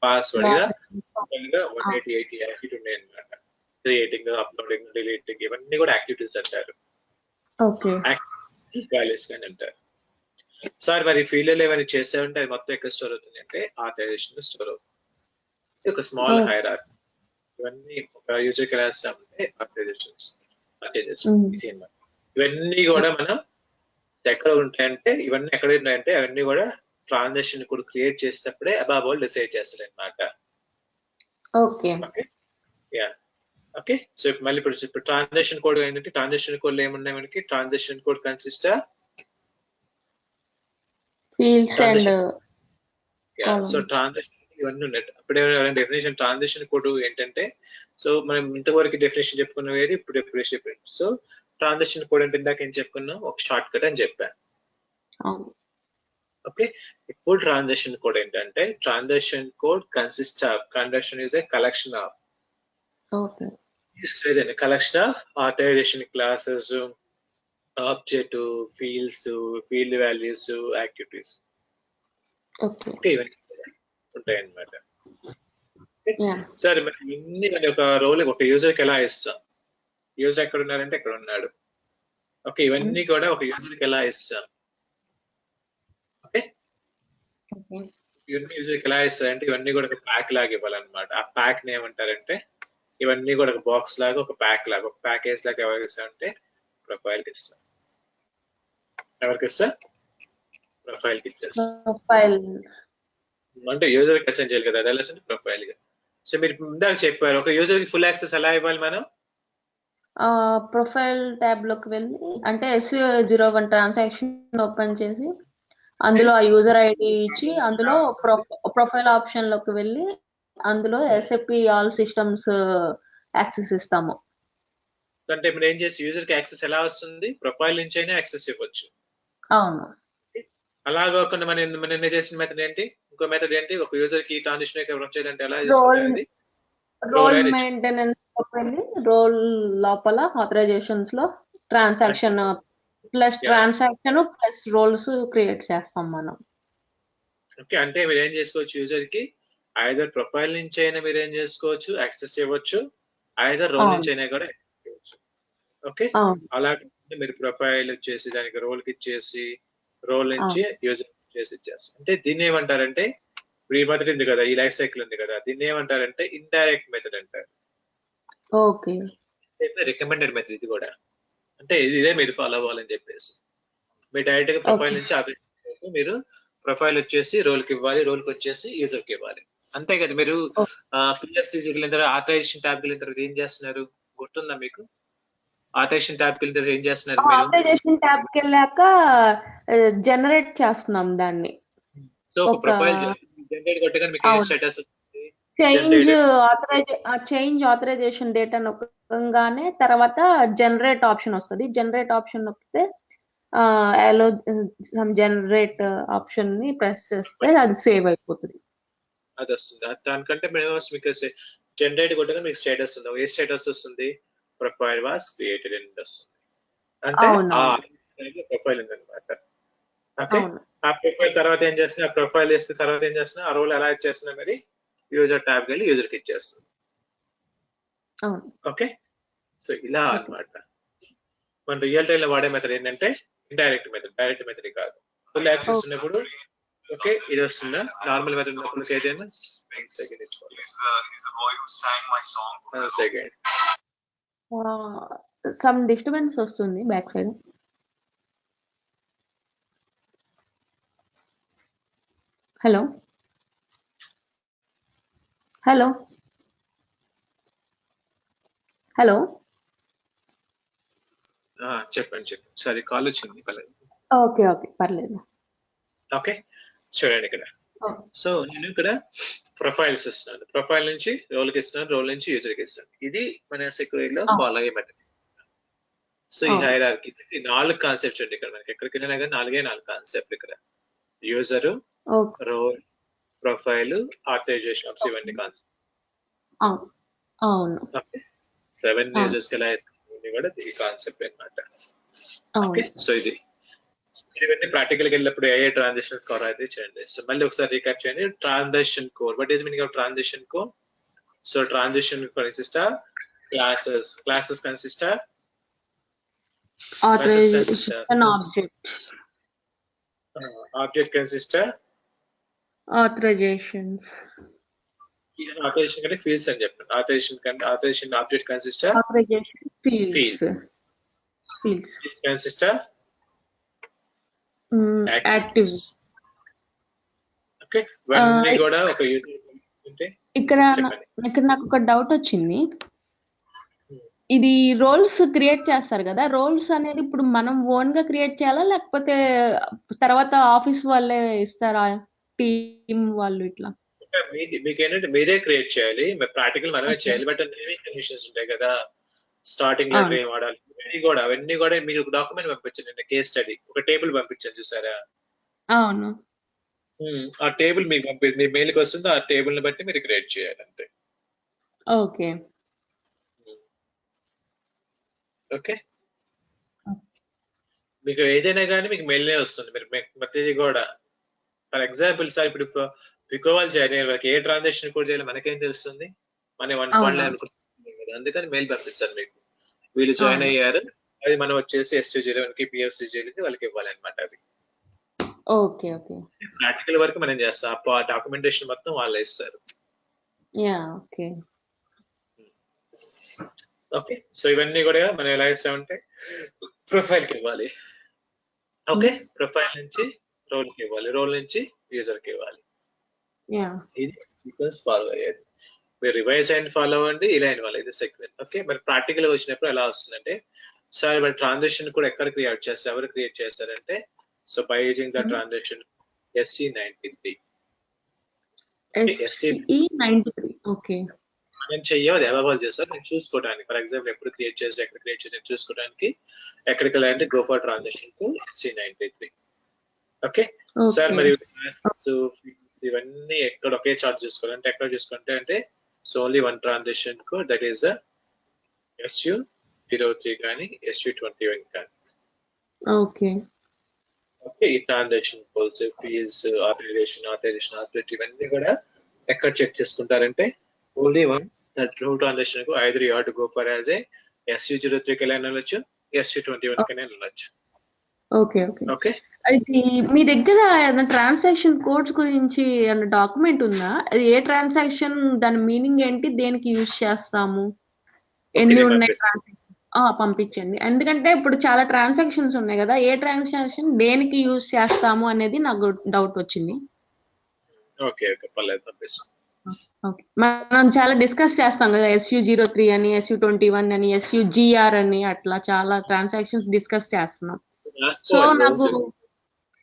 password, ఇలా 180 యాక్టివిటీ ఉన్నాయి అనమాట. క్రియేటింగ్, అప్లోడింగ్, డిలీటింగ్ ఇవన్నీ కూడా యాక్టివిటీస్ అంటారు. ఓకే. వాల్యూస్ కానీ అంటారు. సార్ మరి ఫీల్డ్ ఏమైనా చేసామంటే అది మొత్తం ఎక్కడ స్టోర్ అవుతుంది అంటే ఆథరైజేషన్ స్టోర్ అవుతుంది. ఒక స్మాల్ హైరార్కీ. ఇవన్నీ ఒక యూజర్ క్లాస్ అంటే ఆథరైజేషన్స్ ఇవన్నీ కూడా మనం ఎక్కడ ఉంటాయంటే ఇవన్నీ ఎక్కడ ఉన్నాయంటే అవన్నీ కూడా ట్రాన్సాక్షన్ కూడా క్రియేట్ చేసేటప్పుడే అబాబ్ ఆల్ డిసైడ్ చేస్తారు అనమాట. ఓకే. Yeah, okay. సో మళ్ళీ ఇప్పుడు ట్రాన్సాక్షన్ కోడ్ ఏంటంటే ట్రాన్సాక్షన్ కోడ్ ఏమున్నాయి మనకి, transaction code consist fields and so transaction ఇవన్నీ ఉన్నాయి. అప్పుడు డెఫినేషన్ ట్రాన్సాక్షన్ కోడ్ ఏంటంటే సో మనం ఇంతవరకు డెఫినేషన్ చెప్పుకున్న వేరు, ఇప్పుడు డెఫినేషన్. సో ట్రాన్సాక్షన్ కోడ్ అంటే ఇందాక ఏం చెప్పుకున్నాం, ఒక షార్ట్ కట్ అని చెప్పాను. ఓకే, ఇప్పుడు ట్రాన్సాక్షన్ కోడ్ ఏంటంటే transaction code consist of, transaction is a collection of, collection of authorisation classes, object, fields, field values, activities. Okay, ఇవన్నీ ఉంటాయి అన్నమాట. సరే మరి ఇన్ని మరి ఒక రోల్ ఒక యూజర్కి ఎలా ఇస్తాం? యూజర్ ఎక్కడ ఉన్నారంటే ఎక్కడ ఉన్నాడు. ఓకే, ఇవన్నీ కూడా ఒక యూజర్కి ఎలా ఇస్తాం? ఓకే, ఇవన్నీ యూజర్కి ఎలా ఇస్తారంటే ఇవన్నీ కూడా ఒక ప్యాక్ లాగా ఇవ్వాలన్నమాట. ఆ ప్యాక్ ని ఏమంటారంటే ఇవన్నీ కూడా ఒక బాక్స్ లాగా ఒక ప్యాక్ లాగా ఒక ప్యాకేజ్ లాగా ఎవరికి ఇస్తామంటే ప్రొఫైల్కి ఇస్తాం. ఎవరికి ఇస్తాం? ప్రొఫైల్కి ఇచ్చేస్తాం. అంటే యూజర్ కి అసైన్ చేయాలి కదా, అది ఎలా ప్రొఫైల్ గా. సో మీరు ఇందాక చెప్పారు ఒక యూజర్ కి ఫుల్ యాక్సెస్ ఎలా ఇవ్వాలి మనం? ప్రొఫైల్ ట్యాబ్ లోకి వెళ్ళి అంటే SU01 ట్రాన్సాక్షన్ ఓపెన్ చేసి అందులో ఆ యూజర్ ఐడి ఇచ్చి అందులో ప్రొఫైల్ ఆప్షన్ లోకి వెళ్ళి అందులో SAP ఆల్ సిస్టమ్స్ యాక్సెస్ ఇస్తాము. అంటే మీరు ఏం చేసి యూజర్ కి యాక్సెస్ ఎలా వస్తుంది? ప్రొఫైల్ నుంచి అయినా యాక్సెస్ ఇవ్వచ్చు. అవును. అలా కాకుండా మనం చేసిన మెథడ్ ఏంటి? ఇంకో మెథడ్ ఏంటి? ఒక యూజర్ కి ట్రాన్సిషన్ రన్ చేయాలంటే ఎలా చేసుకుంటారు? రోల్ మెయింటెనెన్స్ వెళ్ళి రోల్ లోపల ఆథరైజేషన్స్ లో ట్రాన్సాక్షన్ ప్లస్ రోల్స్ క్రియేట్ చేస్తాం మనం. ఓకే, అంటే మీరు ఏం చేసుకోవచ్చు, యూజర్ కి ఐదర్ ప్రొఫైల్ నుంచి అయినా మీరు ఏం చేసుకోవచ్చు, యాక్సెస్ ఇవ్వచ్చు, ఐదర్ రోల్ నుంచి అయినా కూడా ఇవ్వచ్చు. ఓకే, అలా మీరు ప్రొఫైల్ వచ్చేసి దానికి రోల్ కి ఇచ్చేసి రోల్ నుంచి యూజర్ చేసి ఇచ్చేస్తాం. అంటే దీన్ని ఏమంటారంటే ఈ మెథడ్ ఉంది కదా, ఈ లైఫ్ సైకిల్ ఉంది కదా, దీన్ని ఏమంటారంటే ఇండైరెక్ట్ మెథడ్ అంటారు. ఓకే, రికమెండెడ్ మెథడ్ ఇది కూడా. అంటే ఇదే మీరు ఫాలో అవ్వాలని చెప్పేసి మీరు డైరెక్ట్ గా ప్రొఫైల్ నుంచి మీరు ప్రొఫైల్ వచ్చేసి రోల్ కి ఇవ్వాలి, రోల్ కి వచ్చేసి యూజర్ కి ఇవ్వాలి. అంతే కదా. మీరు పిఎఫ్సి వెళ్ళిన తర్వాత ఆథరైజేషన్ ట్యాబ్ వెళ్ళిన తర్వాత ఏం చేస్తున్నారు గుర్తుందా మీకు? ఆథరైజేషన్ ట్యాబ్ వెళ్ళిన తర్వాత ఏం చేస్తున్నారు మీరు? ఆథరైజేషన్ ట్యాబ్ కి వెళ్ళాక జనరేట్ చేస్తున్నాం దాన్ని. సో ఒక ప్రొఫైల్ జనరేట్ కొట్టగానే మీకు ఏం స్టేటస్ వస్తుంది? చేంజ్ ఆథరైజేషన్ డేటా నొక్కగానే తర్వాత జనరేట్ ఆప్షన్ వస్తుంది. జనరేట్ ఆప్షన్ నొక్కితే జనరేట్ ఆప్షన్ ని ప్రెస్ చేస్తే అది సేవ్ అయిపోతుంది. అది వస్తుంది. దానికంటే మీకు జనరేట్ కొట్టగా మీకు స్టేటస్ ఉంది. ఏ స్టేటస్ వస్తుంది? ప్రొఫైల్ వాస్ క్రియేటెడ్ అని వస్తుంది. అంటే ఆ ప్రొఫైల్ ఉంది అనమాట. ఓకే, ఆ ప్రొఫైల్ తర్వాత ఏం చేస్తున్నా, ఆ ప్రొఫైల్ వేసుకున్న తర్వాత ఏం చేస్తున్నా, ఆ రోల్ ఎలా ఇచ్చేస్తున్నా మరి యూజర్ ట్యాబ్ వెళ్ళి యూజర్ కి ఇచ్చేస్తుంది. ఓకే, సో ఇలా అన్నమాట. మన రియల్ టైమ్ లో వాడే మెథడ్ ఏంటంటే ఇండైరెక్ట్ మెథడ్, డైరెక్ట్ మెథడ్ కాదు. ఫుల్ యాక్సెస్ ఉన్నప్పుడు ఓకే ఇది వస్తుందా, నార్మల్ మెథడ్ ఉన్నప్పుడు ఏదైనా సెకండ్ సమ్ డిస్టర్బెన్స్ వస్తుంది back side. Hello hello hello చెప్పండి. సరే, కాల్ వచ్చింది. ఓకే ఓకే పర్లేదు. ఓకే, చూడండి ఇక్కడ. సో నేను ఇక్కడ ప్రొఫైల్స్ ఇస్తున్నాను, ప్రొఫైల్ నుంచి రోల్ కి ఇస్తున్నాను, రోల్ నుంచి యూజర్ కి ఇస్తాను. ఇది మన సెక్యూరిటీలో ఫాలో అయ్యే మెథడ్. సో ఈ హైరార్కీ 4 కాన్సెప్ట్స్ అండి ఇక్కడ. మనకి ఎక్కడికి వెళ్ళినా కానీ 4 కాన్సెప్ట్ ఇక్కడ. యూజర్, రోల్, ప్రొఫైల్, ఆథరైజేషన్, ఇవన్నీ కాన్సెప్ట్. అవును. 7 యూజర్స్ కి ఎలా ఇస్తుంది కూడా ఈ కాన్సెప్ట్ అన్నమాట. ఓకే, సో ఇది ఇవన్నీ ప్రాక్టికల్ గా వెళ్ళినప్పుడు ఏ ట్రాన్సాక్షన్ స్కోర్ అయితే చేయండి. సో మళ్ళీ ఒకసారి రీక్యాప్ చేయండి. Transaction code, what is meaning of transaction code? So transaction consist of classes consist of authorization object consist of authorizations. Authorization కంటే ఫీల్డ్స్ అని చెప్పండి. authorization object consist of authorization fields consist of active. Okay, ఇవన్నీ కూడా ఒక user ఉంటే ఇక్కడ నాకు ఒక డౌట్ వచ్చింది. ఇది రోల్స్ క్రియేట్ చేస్తారు కదా, రోల్స్ అనేది ఇప్పుడు మనం ఓన్ గా క్రియేట్ చేయాలా లేకపోతే తర్వాత ఆఫీస్ వాళ్ళే ఇస్తారా, టీమ్ వాళ్ళు ఇట్లా? మీకు ఏంటంటే మీరే క్రియేట్ చేయాలి, ప్రాక్టికల్ మనమే చేయాలి. బట్ నేమింగ్ కండిషన్స్ ఉంటాయి కదా, స్టార్టింగ్ లెటర్ ఏం వాడాలి, అవన్నీ కూడా మీరు ఒక డాక్యుమెంట్ పంపించండి. కేస్ స్టడీ ఒక టేబుల్ పంపించండి, చూసారా? అవును. ఆ టేబుల్ మీకు మీ మెయిల్ కి వస్తుంది. ఆ టేబుల్ ని బట్టి మీరు క్రియేట్ చేయాలి అంతే. ఓకే ఓకే, మీకు ఏదైనా కానీ మీకు మెయిల్నే వస్తుంది. మీరు ప్రతిదీ కూడా ఫర్ ఎగ్జాంపుల్ సార్ ఇప్పుడు పికోవాల్ చేయాలి వాళ్ళకి ఏ ట్రాన్సాక్షన్ కోడ్ చేయాలి మనకేం తెలుస్తుంది మనం 1 అనుకుంటున్నాం కదా అందుకని మెయిల్ పంపిస్తారు మీకు వీళ్ళు జాయిన్ అయ్యారు అది మనం వచ్చేసి SU01 కి PFCGలకి వాళ్ళకి ఇవ్వాలన్నమాట అది ఓకే ఓకే ప్రాక్టికల్ వర్క్ మనం చేస్తాం ఆ డాక్యుమెంటేషన్ మొత్తం వాళ్ళే ఇస్తారు యా ఓకే ఓకే సో ఇవన్నీ కూడా మనం ఎలా ఇస్తామంటే ప్రొఫైల్కి ఇవ్వాలి ఓకే ప్రొఫైల్ నుంచి రోల్కి ఇవ్వాలి రోల్ నుంచి యూజర్కి ఇవ్వాలి ఇది సీక్వెన్స్ ఫాలో అయ్యేది మీరు రివైజ్ అయిన ఫాలో అవ్వండి ఇలా అయిన వాళ్ళు ఇది సీక్వెన్స్ ఓకే మరి ప్రాక్టికల్ వచ్చినప్పుడు ఎలా వస్తుందంటే సార్ మరి ట్రాన్సాక్షన్ కూడా ఎక్కడ క్రియేట్ చేస్తారు ఎవరు క్రియేట్ చేస్తారంటే so by using the transaction SC93 SC93 okay మనం చెయ్యదు అవైలబుల్ చేస్తారు నేను చూసుకోవడానికి ఫర్ ఎగ్జాంపుల్ ఎప్పుడు క్రియేట్ చేసి ఎక్కడ క్రియేట్ చేసి చూసుకోవడానికి ఎక్కడికి వెళ్ళాలంటే గో ఫర్ ట్రాన్సాక్షన్ కు SC93 ఓకే సార్ మరి ఇవన్నీ ఎక్కడ ఒకే చార్ట్ చూసుకోవాలంటే ఎక్కడ చూసుకుంటే అంటే సో ఓన్లీ వన్ ట్రాన్సాక్షన్ కు దట్ ఈస్ ద SU03 కానీ SU21 కానీ ఓకే ఓకే ఈ transaction codes fields authorization authority ఇవన్నీ కూడా ఎక్కడ చెక్ చేసుకుంటారంటే ఓన్లీ వన్ దట్ ట్రాన్సాక్షన్ కు either you have to go for as a SU03 కి వెళ్ళొచ్చు SU21 కి వెళ్ళొచ్చు ఓకే ఓకే ఓకే అది మీ దగ్గర ట్రాన్సాక్షన్ కోడ్స్ గురించి అన్న డాక్యుమెంట్ ఉందా అది ఏ ట్రాన్సాక్షన్ దాని మీనింగ్ ఏంటి దేనికి యూజ్ చేస్తాము ఎన్ని ఉన్నాయి పంపించండి ఎందుకంటే ఇప్పుడు చాలా ట్రాన్సాక్షన్స్ ఉన్నాయి కదా ఏ ట్రాన్సాక్షన్ దేనికి యూజ్ చేస్తాము అనేది నాకు డౌట్ వచ్చింది ఓకే ఓకే పర్లేదు పంపిస్తాం ఓకే మనం చాలా డిస్కస్ చేస్తాం కదా SU03 అని SU21 అని SUGR అని అట్లా చాలా ట్రాన్సాక్షన్స్ డిస్కస్ చేస్తున్నాం సో నాకు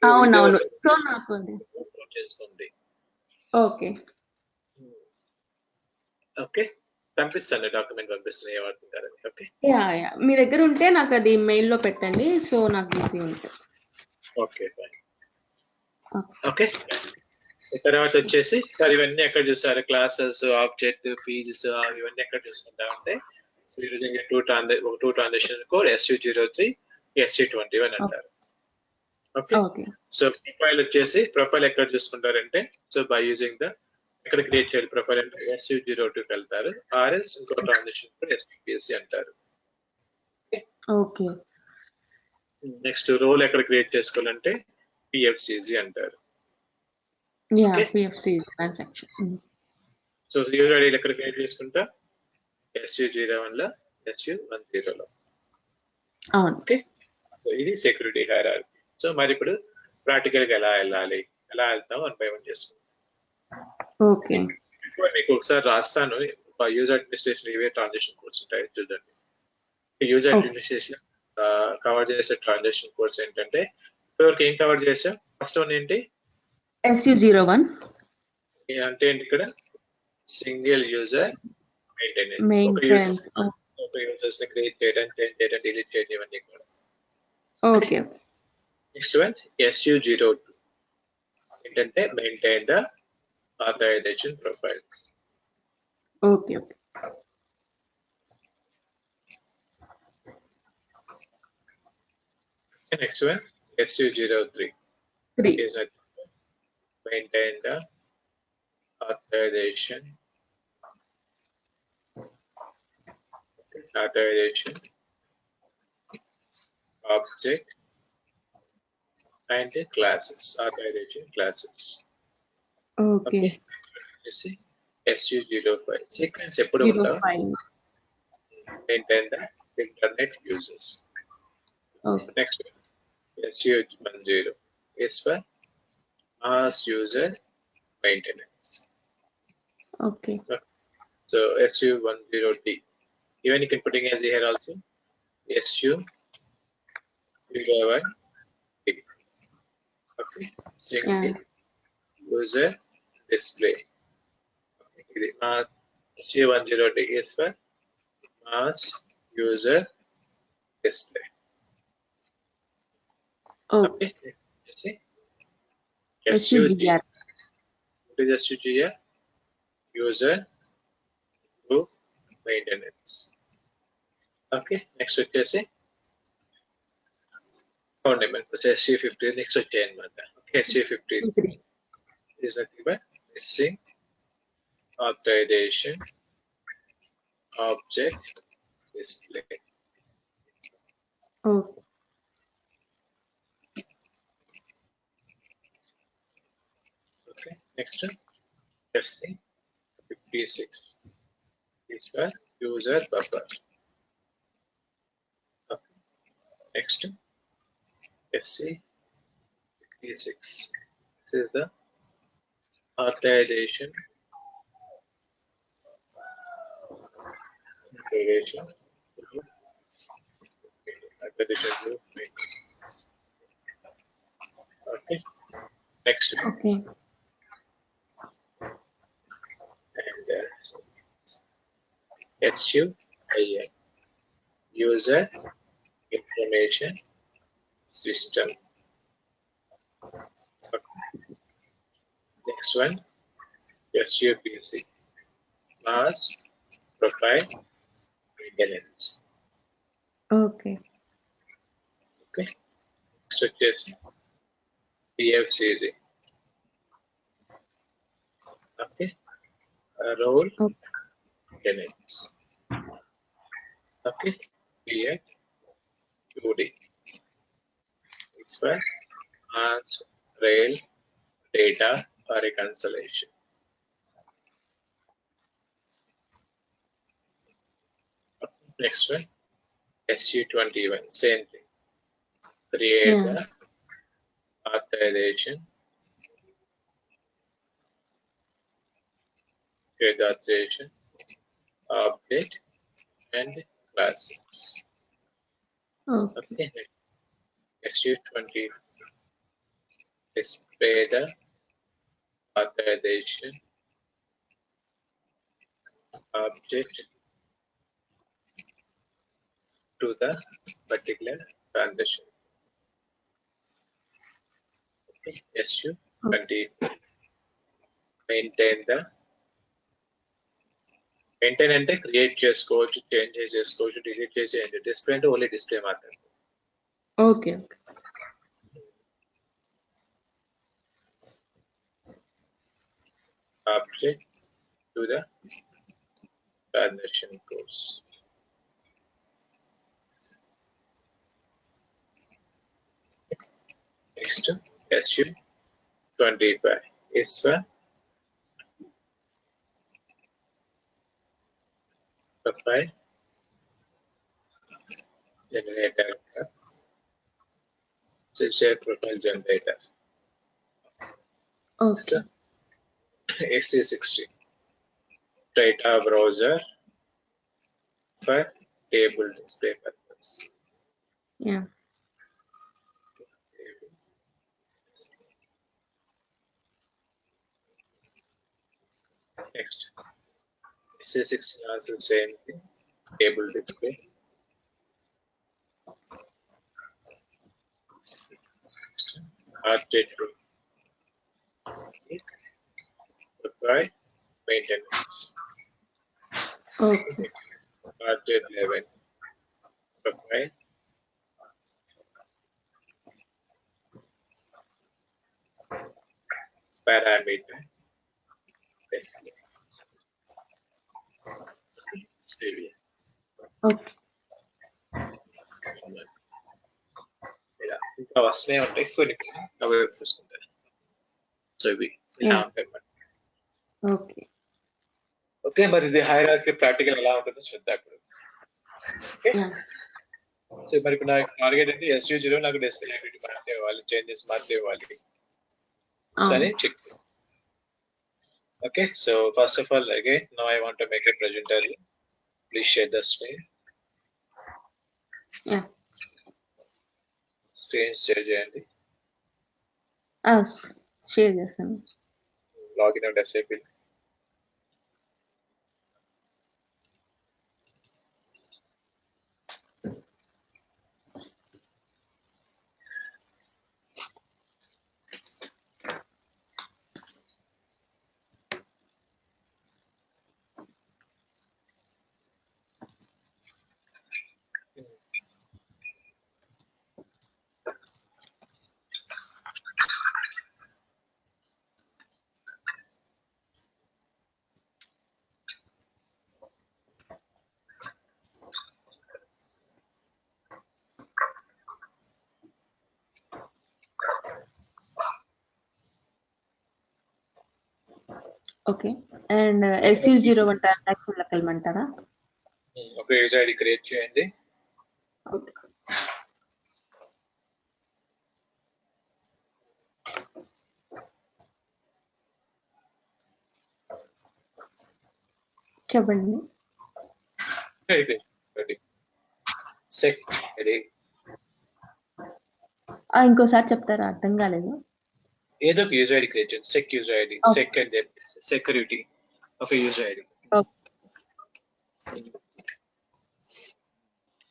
అవునవును సో నాకు చేసుకోండి ఓకే ఓకే పంపిస్తాను డాక్యుమెంట్ పంపిస్తాను ఏమవుతుంటారని ఓకే యా యా మీ దగ్గర ఉంటే నాకు అది మెయిల్ లో పెట్టండి సో నాకు ఈజీ ఉంటుంది ఓకే ఫైన్ ఓకే సో తర్వాత వచ్చేసి సార్ ఇవన్నీ ఎక్కడ చూస్తారు క్లాసెస్ ఆబ్జెక్ట్ ఫీల్డ్స్ ఇవన్నీ ఎక్కడ చూసుకుంటా ఉంటే so using two transaction code SU03 SU21 అంటారు ఓకే సో ప్రొఫైల్ వచ్చేసి ప్రొఫైల్ ఎక్కడ చూసుకుంటారంటే సో బై యూజింగ్ ద ఎక్కడ క్రియేట్ చేయాలి ప్రొఫైల్ అంటే SU02 కి వెళ్తారు ఆర్ఎల్స్ ఇంకో ట్రాన్సాక్షన్ కూడా SPLC అంటారు ఓకే నెక్స్ట్ రోల్ ఎక్కడ క్రియేట్ చేసుకోవాలంటే PFCG అంటారు yeah PFC transaction so user ID ఎక్కడ క్రియేట్ చేసుకుంటా SU01 లో SU10 లో అవును ఓకే సో ఇది సెక్యూరిటీ హైరార్కీ సో మరి ఇప్పుడు ప్రాక్టికల్ గా ఎలా వెళ్ళాలి ఎలా వెళ్తాం 1 by 1 చేసుకుంటాం ఓకే మీకు ఒకసారి రాస్తాను యూజర్ అడ్మినిస్ట్రేషన్ ఇవే ట్రాన్సాక్షన్ కోడ్స్ ఉంటాయి చూడండి యూజర్ అడ్మినిస్ట్రేషన్ కవర్ చేసే ట్రాన్సాక్షన్ కోడ్స్ ఏంటంటే ఇప్పటివరకు ఏం కవర్ చేసాం ఫస్ట్ వన్ ఏంటి SU01 అంటే ఏంటి ఇక్కడ సింగిల్ యూజర్ మెయింటెనెన్స్ ఒక యూజర్స్ ని క్రియేట్ చేయడం చేంజ్ చేయడం డిలీట్ చేయడం ఇవన్నీ కూడా ఓకే నెక్స్ట్ వన్ SU02 ఏంటంటే maintain the authorization profiles okay next one SU03 is that maintain the authorization object and the classes authorization classes okay SU05 sequence ఎప్పుడు ఉంటా maintain the internet users okay next SU10 is for mass user maintenance okay so SU10D even you can putting as here also SU11D okay single user display SU10D is for mass user display okay SUGR what is SUGR user group maintenance okay next వచ్చేసి SU50 next వచ్చేయన్నమాట okay SU50 is nothing but missing authorization object display. Okay. Okay, next one, testing 56 is for user buffer. Okay. Next, SC 56. This is the authorization authorization group. Okay. Next one. Okay. And SUIN, user information system. Okay. Next one, SUPC, mass profile maintenance. Okay. Okay. Next is PFCG. Okay. Role Okay. maintenance. Okay. PF 2D. It's for mass rail data reconciliation. Okay. Next one, SU21, same thing. Create the authorization, create the authorization, update, and classes. Okay. Okay. SU20 display the authorization object to the particular transaction. Okay. SU20 maintain and create చేసుకోవచ్చు, change చేసుకోవచ్చు, delete చేయండి. Display అంటే only display మాత్రమే. Okay. Object to the transaction codes. Next, SU25 is for profile generator. Share profile generator. Okay. XC60 data browser for table display purpose. Yeah. Next, XC60 also same thing, table display. RJ2 profile maintenance. Okay. RJ11 profile parameter display. Save it. Okay. ఇలా ఇంకా వస్తున్నాయి ఉంటాయి కొన్ని అవి చూసుకుంటారు. So ఇవి ఇలా ఉంటాయి. ఓకే. ఓకే, మరి ఇది హైరార్కీ ప్రాక్టికల్ ఎలా ఉంటుందో చూద్దాం ఇప్పుడు. ఓకే, సో మరి ఇప్పుడు నాకు టార్గెట్ అంటే SU0 నాకు డిస్ప్లే యాక్టివిటీ మార్చి ఇవ్వాలి, చేంజెస్ మార్చి ఇవ్వాలి. సో అని check. Okay, so first of all again now I want to make a presenter. Please share the screen. Screen share చేయండి. షేర్ చేస్తాను. Login out SAP. Okay. And SU01 transaction లెక్కలమంటారా? ఒక user ID create చేయండి. Okay. చెప్పండి. Sec ID ఇంకోసారి చెప్తారా? అర్థం కాలేదు. ఏదో ఒక యూజర్ ఐడి క్రియేట్ చేయండి. సెక్ యూజర్ ఐడి, సెక్ అని చెప్పేసి సెక్యూరిటీ ఒక user ID.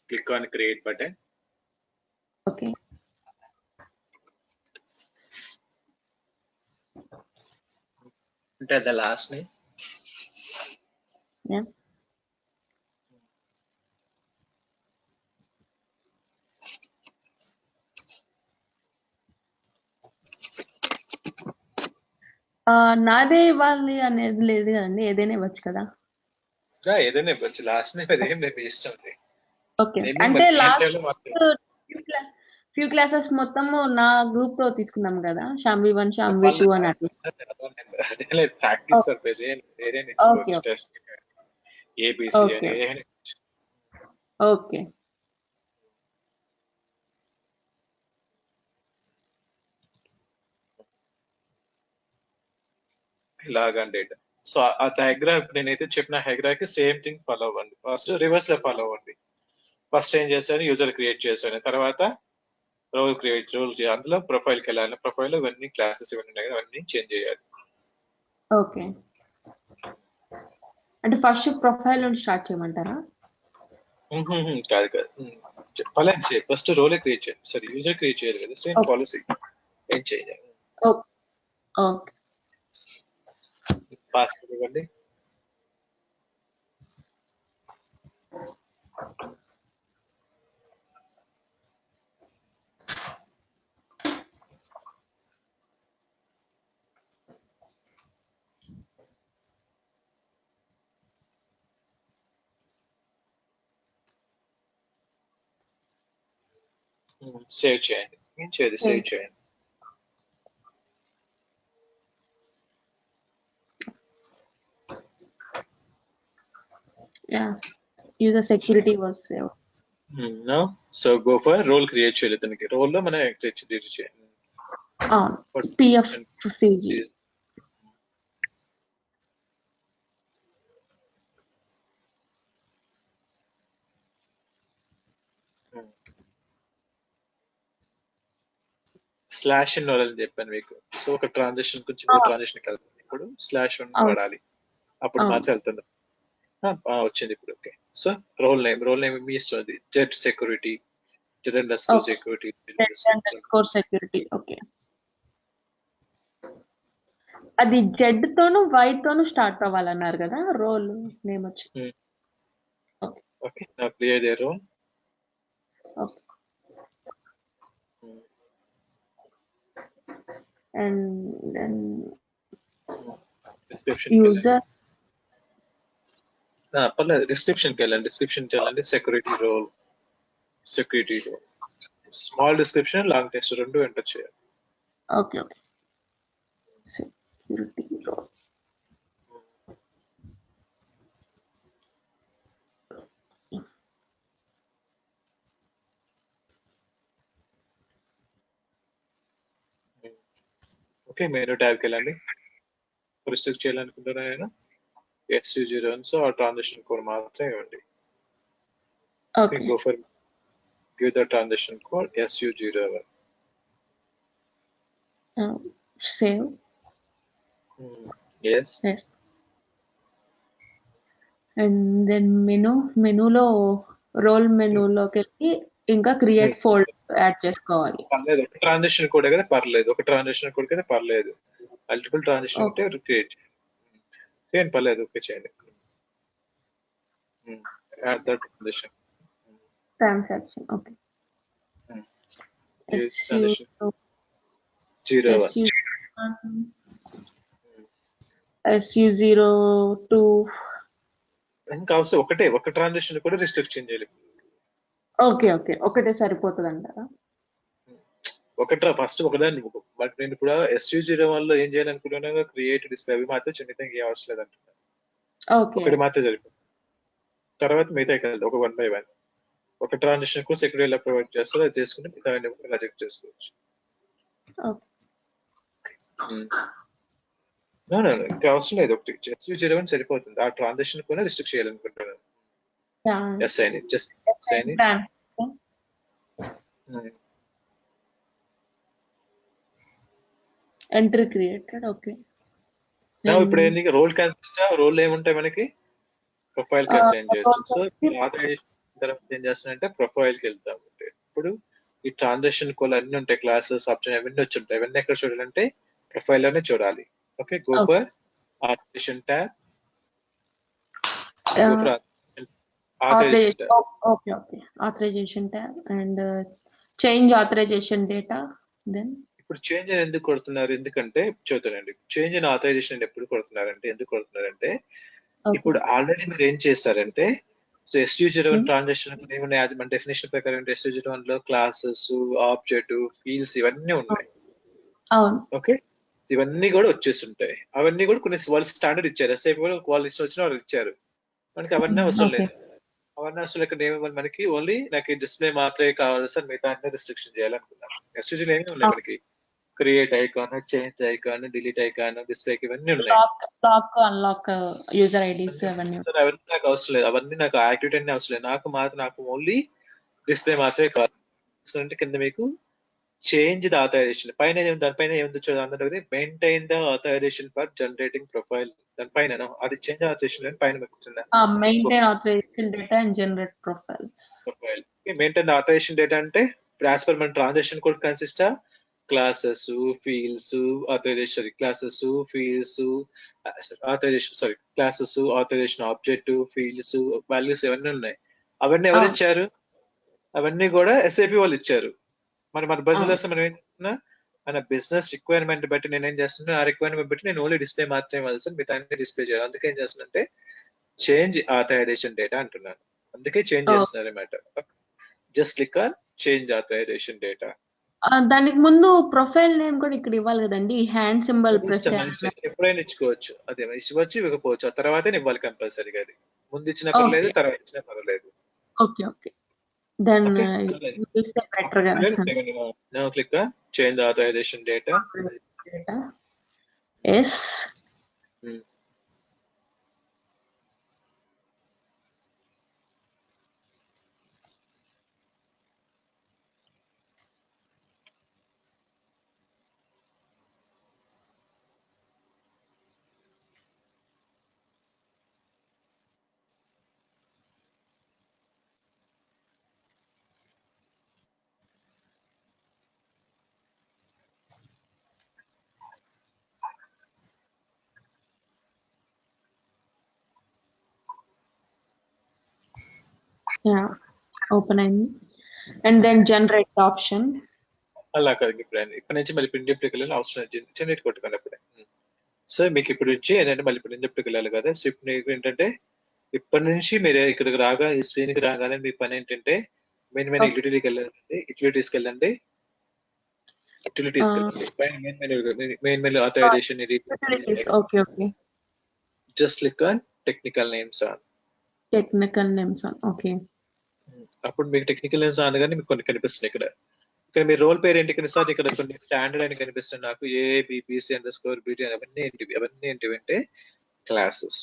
Click on create button. Okay. అంటే ద లాస్ట్ నేమ్. యా. నాదే ఇవ్వాలి అనేది లేదు కదండి, ఏదైనా ఇవ్వచ్చు కదా? ఏదైనా ఇవ్వచ్చు. లాస్ట్ నేమ్ అదేం లేదు, మీ ఇష్టం. ఓకే. అంటే లాస్ట్ ఫ్యూ క్లాసెస్ మొత్తము నా గ్రూప్ లో తీసుకున్నాం కదా, షామ్వి 1 షామ్వి 2 అని అట్లా. అదే లేదు, ప్రాక్టీస్ పర్పస్ ఏదైనా ఇచ్చుకోవచ్చు. టెస్ట్ ఏబిసి అని ఏదైనా. Okay. Log and data. So ఆ డయాగ్రామ్ ఇప్పుడు నేనైతే చెప్పిన డయాగ్రామ్కి సేమ్ థింగ్ ఫాలో అవ్వండి. ఫస్ట్ రివర్స్ లో ఫాలో అవ్వండి. ఫస్ట్ ఏం చేశాను, యూజర్ క్రియేట్ చేశాను, తర్వాత రోల్ చేయాలి. అందులో ప్రొఫైల్కి వెళ్ళాలి. ప్రొఫైల్ ఇవన్నీ క్లాసెస్ ఇవన్నీ ఉన్నాయి కదా, అవన్నీ చేంజ్ చేయాలి. ఓకే. అంటే ఫస్ట్ ప్రొఫైల్ నుండి స్టార్ట్ చేయమంటారా? కాదు కాదు, చెప్పాలని చేయాలి. ఫస్ట్ రోలే క్రియేట్ చేయాలి. సరే, యూజర్ క్రియేట్ చేయాలి కదా, సేమ్ పాలసీ ఏం చేయాలి. ఓకే. పాస్వర్డ్ ఇవ్వండి. సేవ్ చేయండి. ఏం చేయాలి, సేవ్ చేయండి. Yeah, user security was saved. No, so go for role create చేయాలి. దానికి రోల్ లో మనం క్రియేట్ చేయాలి. PFCG. స్లాష్ ఇన్ అని చెప్పాను మీకు. సో ఒక ట్రాన్సాక్షన్ గురించి ఇంకో ట్రాన్సాక్షన్ వెళ్తుంది. ఇప్పుడు స్లాష్ వాడాలి, అప్పుడు మాత్రం వెళ్తుంది. వచ్చింది ఇప్పుడు. ఓకే. సో రోల్ నేమ్ మీ ఇష్టం. అది జెడ్ సెక్యూరిటీ, సెక్యూరిటీ. ఓకే. అది జెడ్ తోను వై తోను స్టార్ట్ అవ్వాలన్నారు కదా రోల్ నేమ్ వచ్చి. ఓకే, నా clear the role. Okay. And then description user పర్లేదు, డిస్క్రిప్షన్కి వెళ్ళండి. డిస్క్రిప్షన్కి వెళ్ళండి. Security role small description, long text రెండు ఎంటర్ చేయాలి. Okay. Okay. Security role. Okay, menu ట్యాబ్కి వెళ్ళండి. రిస్ట్రిక్ట్ చేయాలనుకుంటున్నా నేను SU01, సో ఆ ట్రాన్సాక్షన్ కోడ్ మాత్రమే ఇవ్వండి. Okay. Go for give the transaction code SU01. Save. Yes. And then మెనూలో రోల్ మెనూలోకి వెళ్ళి ఇంకా క్రియేట్ ఫోల్డర్ యాడ్ చేసుకోవాలి. పర్లేదు, ఒక ట్రాన్సాక్షన్ కోడ్ కదా పర్లేదు, ఒక ట్రాన్సాక్షన్ కోడ్ కదా పర్లేదు. మల్టిపుల్ ట్రాన్సాక్షన్ ఉంటే క్రియేట్ చేయండి, పర్లేదు. ఓకే చేయండి. Add the transaction. Okay. SU02 ఇంకా అవసరం ఒకటే, ఒక ట్రాన్సాక్షన్ కూడా రిస్ట్రిక్ట్ చేయాలి. ఓకే. ఓకే, ఒకటే సరిపోతుంది అంటారా? ఒకట్రా ఫస్ట్ ఒకదాన్ని బట్ నేను కూడా SU01 లో ఏం చేయాలనుకుంటున్నాను, క్రియేట్ డిస్ప్లే అవి మాత్రం చిన్నగా ఏం అవసరం లేదంటున్నాను. ఓకే. ఒకటి మాత్రం సరిపోతుంది. తర్వాత మిగతా కలిసి ఒక 1 by 1 ఒక ట్రాన్సాక్షన్ కు సెక్యూరిటీ ఎలా ప్రొవైడ్ చేస్తారో అది చేసుకుంటే మిగతా రిజెక్ట్ చేసుకోవచ్చు. ఓకే. ఇంకా అవసరం లేదు, ఒకటి SU01 సరిపోతుంది. ఆ ట్రాన్సాక్షన్ కూడా రిస్ట్రిక్ట్ చేయాలనుకుంటున్నాను. ఎస్ అయిన just sign entry created. Okay. ఇప్పుడు ఏంటి రోల్ కన్సిస్ట్ రోల్ ఏముంటాయి మనకి, ప్రొఫైల్ కి అసైన్ చేయొచ్చు. సో ఆథరైజేషన్ తర్వాత ఏం చేస్తానంటే ప్రొఫైల్ కి వెళ్తాం. ఇప్పుడు ఈ ట్రాన్సాక్షన్ కోల్ అన్ని ఉంటాయి, క్లాసెస్ ఆప్షన్ అవన్నీ వచ్చి ఉంటాయి. అవన్నీ ఎక్కడ చూడాలంటే ప్రొఫైల్ లోనే చూడాలి. Okay, go for authorisation tab, go for authorisation tab. Okay. Okay. Authorisation tab and change authorisation data. Then ఇప్పుడు చేంజ్ అని ఎందుకు కొడుతున్నారు, ఎందుకంటే చూద్దానండి. చేంజ్ ఇన్ ఆథరైజేషన్ ఎందుకు కొడుతున్నారంటే ఇప్పుడు ఆల్రెడీ మీరు ఏం చేస్తారంటే, సో SU01 ట్రాన్సాక్షన్ ఏమున్నాయి, మన డెఫినేషన్ ప్రకారం SU01 లో క్లాసెస్, ఆబ్జెక్ట్, ఫీల్డ్స్ ఇవన్నీ ఉన్నాయి. ఓకే, ఇవన్నీ కూడా వచ్చేస్తుంటాయి. అవన్నీ కూడా కొన్ని వాళ్ళు స్టాండర్డ్ ఇచ్చారు, SAP కూడా వాళ్ళు వచ్చిన వాళ్ళు ఇచ్చారు. మనకి అవన్నీ అవసరం లేదు. అవన్నీ అసలు ఇక్కడ ఏమేమి మనకి ఓన్లీ నాకు డిస్ప్లే మాత్రమే కావాలి సార్, మిగతా అన్ని రిస్ట్రిక్షన్ చేయాలనుకున్నాను. SU ఏమి ఉన్నాయి మనకి, create icon, change icon, delete icon, display ఇవన్నీ ఉన్నాయి. లాక్ అన్లాక్ యూజర్ ఐడీస్ అవన్నీ నాకు అవసరం లేదు. అవన్నీ నాకు యాక్టివిటీ అన్ని అవసరం లేదు. నాకు ఓన్లీ డిస్ప్లే మాత్రమే కావాలి. కింద మీకు చేంజ్ ద ఆథరైజేషన్ పైన దానిపైన ఏముంది చూడండి, maintain the authorisation for generating profile. దానిపైన అది చేంజ్ ఆథరైజేషన్ పైన maintain authorisation data and generate profiles. Profile maintain the authorisation data అంటే యాజ్ పర్ మన transaction code consist classes, fields, authorisation classes, fields, classes, authorisation object, fields, values ఇవన్నీ ఉన్నాయి. అవన్నీ ఎవరు ఇచ్చారు, అవన్నీ కూడా SAP వాళ్ళు ఇచ్చారు. మన బిజినెస్ మనం ఏం చేస్తున్నా, మన బిజినెస్ రిక్వైర్మెంట్ బట్టి నేను ఏం చేస్తున్నా, ఆ రిక్వైర్మెంట్ బట్టి నేను ఓన్లీ డిస్ప్లే మాత్రమే ఇవ్వాలి సార్, మిగతా అన్ని డిస్ప్లే చేయాలి. అందుకే ఏం చేస్తున్నా చేంజ్ ఆథరైజేషన్ డేటా అంటున్నాను. అందుకే చేంజ్ చేస్తున్నారు అన్నమాట. Just click on change authorisation data. దానికి ముందు ప్రొఫైల్ నేమ్ కూడా ఇక్కడ ఇవ్వాలి కదండి, హ్యాండ్ సింబల్ ప్రెస్ ఎప్పుడైనా ఇచ్చుకోవచ్చు, అదే ఇవ్వచ్చు ఇవ్వకపోవచ్చు, ఆ తర్వాతే ఇవ్వాలి కంపల్సరీగా. అది ముందు ఇచ్చినా పర్లేదు, తర్వాత ఇచ్చినా పర్లేదు. ఓకే. ఓకే. దెన్ బెటర్ గా now click on change the authorization data. Yes. Open అయింది. And then generate option. అలా కాదు, ఇప్పుడు నుంచి మళ్ళీ ప్రింట్ వెళ్ళాలి, అవసరం జనరేట్ కొట్టుకోండి అప్పుడే. సో మీకు ఇప్పుడు నుంచి ఏంటంటే మళ్ళీ ప్రింట్ వెళ్ళాలి కదా. సో ఇప్పుడు మీకు ఏంటంటే ఇప్పటి నుంచి మీరు ఇక్కడికి రాగా, ఈ స్క్రీన్ కి రాగానే మీ పని ఏంటంటే మెయిన్ యూటిలిటీస్కి వెళ్ళండి. Main menu authorisation. Okay. Okay. Just click on technical names on. Okay. అప్పుడు మీకు టెక్నికల్ నేమ్స్ అనగానే మీకు కొన్ని కనిపిస్తున్నాయి. ఇక్కడ మీ రోల్ పేరు ఏంటి ఇక్కడ సార్, ఇక్కడ కొన్ని స్టాండర్డ్ అని కనిపిస్తుంది నాకు, A.BBC_BT అవన్నీ ఏంటివి అంటే క్లాసెస్.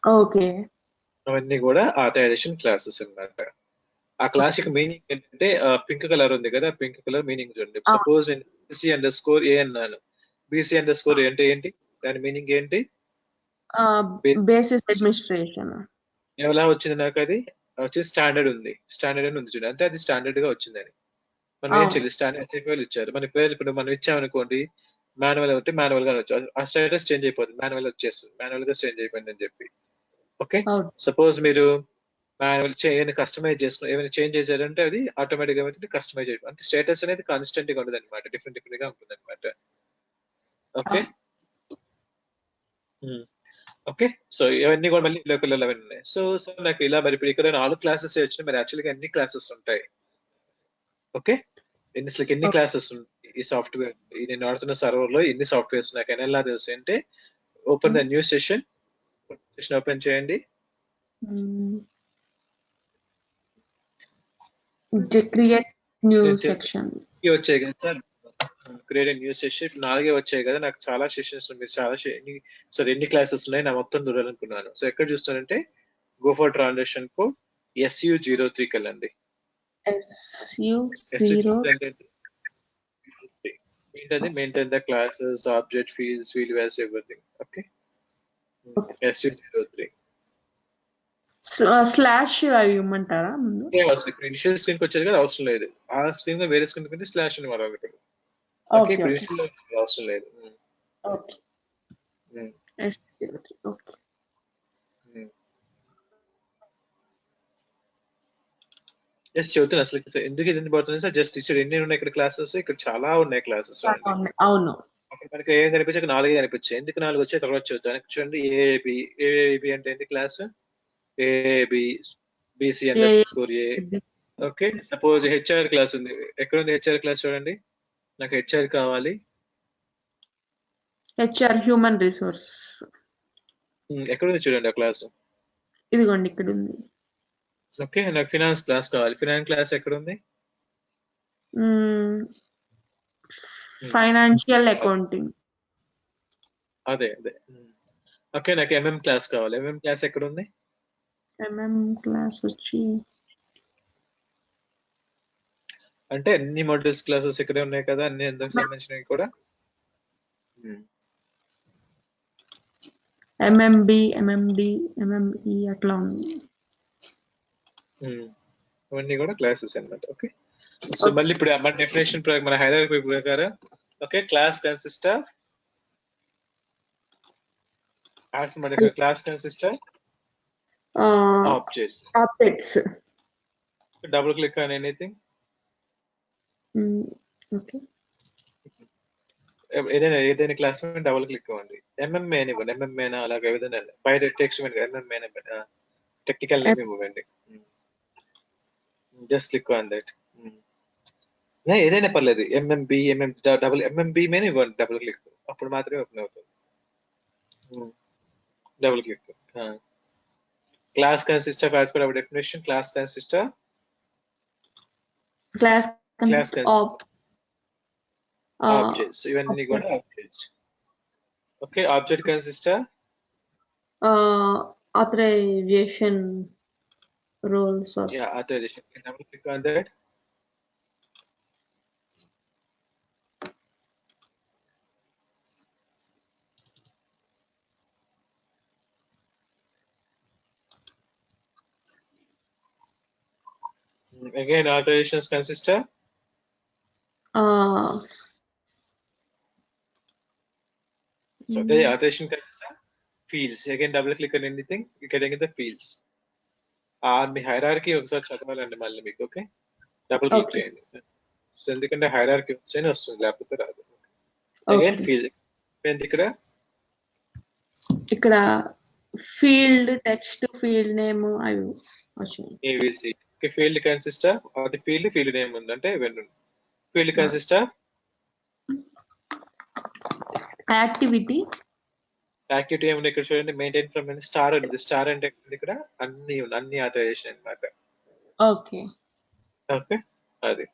ఓకే. అవన్నీ కూడా ఆథరైజేషన్ క్లాసెస్ అన్నమాట. ఆ క్లాస్ యొక్క మీనింగ్ ఏంటంటే పింక్ కలర్ ఉంది కదా, పింక్ కలర్ మీనింగ్ చూడండి. సపోజ్ నేను BC_A అన్నాను. BC_A అంటే ఏంటి, దాని మీనింగ్ ఏంటి, బేసిస్ అడ్మినిస్ట్రేషన్. ఎలా వచ్చింది నాకు, అది వచ్చి స్టాండర్డ్ ఉంది, స్టాండర్డ్ అని ఉంది చూడండి, అంటే అది స్టాండర్డ్ గా వచ్చిందని. మనం ఏం చేయాలి, స్టాండర్డ్ SAP ఇచ్చారు. మన పేరు ఇప్పుడు మనం ఇచ్చామనుకోండి, మాన్యువల్ అంటే మాన్యువల్ గా వచ్చు, ఆ స్టేటస్ చేంజ్ అయిపోతుంది, మాన్యువల్ వచ్చేస్తుంది, మాన్యువల్ గా చేంజ్ అయిపోయింది అని చెప్పి. ఓకే, సపోజ్ మీరు మాన్యువల్ ఏమైనా కస్టమైజ్ చేసుకుని ఏమైనా చేంజ్ చేశారంటే అది ఆటోమేటిక్ గా కస్టమైజ్ అయిపోతుంది. అంటే స్టేటస్ అనేది కాన్స్టెంట్ గా ఉండదు అనమాట, డిఫరెంట్ గా ఉంటుంది అనమాట. ఓకే. ఓకే, సో ఇవన్నీ కూడా మళ్ళీ లోకల్ అవన్నీ ఉన్నాయి. సో నాకు ఇలా మరి ఇప్పుడు ఇక్కడ 4 క్లాసెస్ వచ్చినాయి, మరి యాక్చువల్గా అన్ని క్లాసెస్ ఉంటాయి. ఓకే, ఎన్ని క్లాసెస్ ఉన్నాయి ఈ సాఫ్ట్వేర్, నేను వాడుతున్న సర్వర్ లో ఎన్ని సాఫ్ట్వేర్స్ నాకు ఎలా తెలుసు అంటే, open the new session open చేయండి. క్రియేట్ న్యూ సెక్షన్ వచ్చాయి కదా సార్, క్రియేట్ న్యూ సెషన్ 4 వచ్చాయి కదా, నాకు చాలా సెషన్స్ ఉన్నాయి, చాలా ఎన్ని క్లాసెస్ ఉన్నాయి నా మొత్తం చూడాలనుకున్నాను. సో ఎక్కడ చూస్తానంటే go for transaction code SU03 వెళ్ళండి. ఏంటది, maintain the classes, object, fields, values, everything. Okay, SU03 slash అవి ఇవ్వమంటారా ముందు? ఇప్పుడు ఇనిషియల్ స్క్రీన్ కి వచ్చేది కదా, అవసరం లేదు. ఆ స్క్రీన్ లో వేరే స్క్రీన్ కంటే స్లాష్ అని వాడాలి. ఓకే, ఇప్పుడు ఇనిషియల్ అవసరం లేదు. Okay, okay. జస్ట్ చెబుతున్నా అసలు ఎందుకు ఇది పడుతుంది సార్. జస్ట్ ఇచ్చాడు ఎన్ని ఉన్నాయి ఇక్కడ క్లాసెస్, ఇక్కడ చాలా ఉన్నాయి క్లాసెస్. అవును, మనకి ఏం కనిపించాక 4 కనిపించాయి. ఎందుకు 4 వచ్చాయి తర్వాత చూద్దాం. చూడండి, ఏబి అంటే ఏంటి క్లాస్, ఏబి బీసీ అండర్స్కోర్ ఏ. ఓకే, సపోజ్ హెచ్ఆర్ క్లాస్ ఉంది. ఎక్కడ ఉంది హెచ్ఆర్ క్లాస్? చూడండి, నాకు హెచ్ఆర్ కావాలి. హెచ్ఆర్ హ్యూమన్ రిసోర్స్ ఎక్కడ ఉంది చూడండి ఆ క్లాస్. ఇదిగోండి ఇక్కడ ఉంది. ఓకే, నాకు ఫినాన్స్ క్లాస్ కావాలి. ఫినాన్స్ క్లాస్ ఎక్కడ ఉంది? Financial accounting. అదే. ఓకే, నాకు ఎంఎం క్లాస్ కావాలి. ఎంఎం క్లాస్ ఎక్కడ ఉంది? ఎంఎం క్లాస్ వచ్చి అంటే అన్ని మోడ్యూల్స్ క్లాసెస్ ఇక్కడే ఉన్నాయి కదా, అన్ని ఎందుకు సంబంధించినవి కూడా. ఎంఎంబి, ఎంఎండి, ఎంఎంఈ అట్లా ఉంది. అవన్నీ కూడా క్లాసెస్ అన్నమాట. ఓకే, సో మళ్ళీ ఇప్పుడు మన డెఫినేషన్ మన హైరార్కీ ప్రకారం, okay, class consist of class consist of objects. Double click on anything. Okay, ఏదైనా క్లాస్ డబుల్ క్లిక్ అవ్వండి. ఎంఎంఏ అని ఇవ్వండి. ఎంఎంఏ అలాగే ఏదైనా బయట టెక్స్ట్ ఎంఎంఏ టెక్నికల్ నేమ్ ఇవ్వండి. Just click on that. ఏదైనా పర్లేదు, ఎంఎంబి, ఎంఎంబి మీద ఇవ్వండి డబుల్ క్లిక్, అప్పుడు మాత్రమే ఓపెన్ అవుతుంది. Double click. Class consist of, as per our definition, class consist of objects. ఇవన్నీ కూడా objects. Okay, object consist of authorisation roles. Authorization. Can I click on that? Again, authorizations consist of so the authorization consists of fields. Again, double click on anything, you're getting the fields. Me hierarchy ఒకసారి చదవాలండి మళ్ళీ మీకు. Okay, double click చేయండి. So ఎందుకంటే hierarchy వస్తేనే వస్తుంది, లేకపోతే రాదు. Again field, ఇక్కడ ఫీల్డ్ టెక్స్ట్, ఫీల్డ్ నేమ్ అవి వచ్చాయి. ఏబిసి. ఫీల్డ్ కన్సిస్ట్ ఆఫ్ అది ఫీల్డ్ నేమ్ ఉందంటే ఫీల్డ్ కన్సిస్ట్ ఆఫ్ యాక్టివిటీ ఏముంది ఇక్కడ చూడండి. మెయింటైన్ ఫ్రమ్ స్టార్ ఉంది. స్టార్ అంటే ఇక్కడ అన్ని ఆథరైజేషన్ అన్నమాట. ఓకే, అది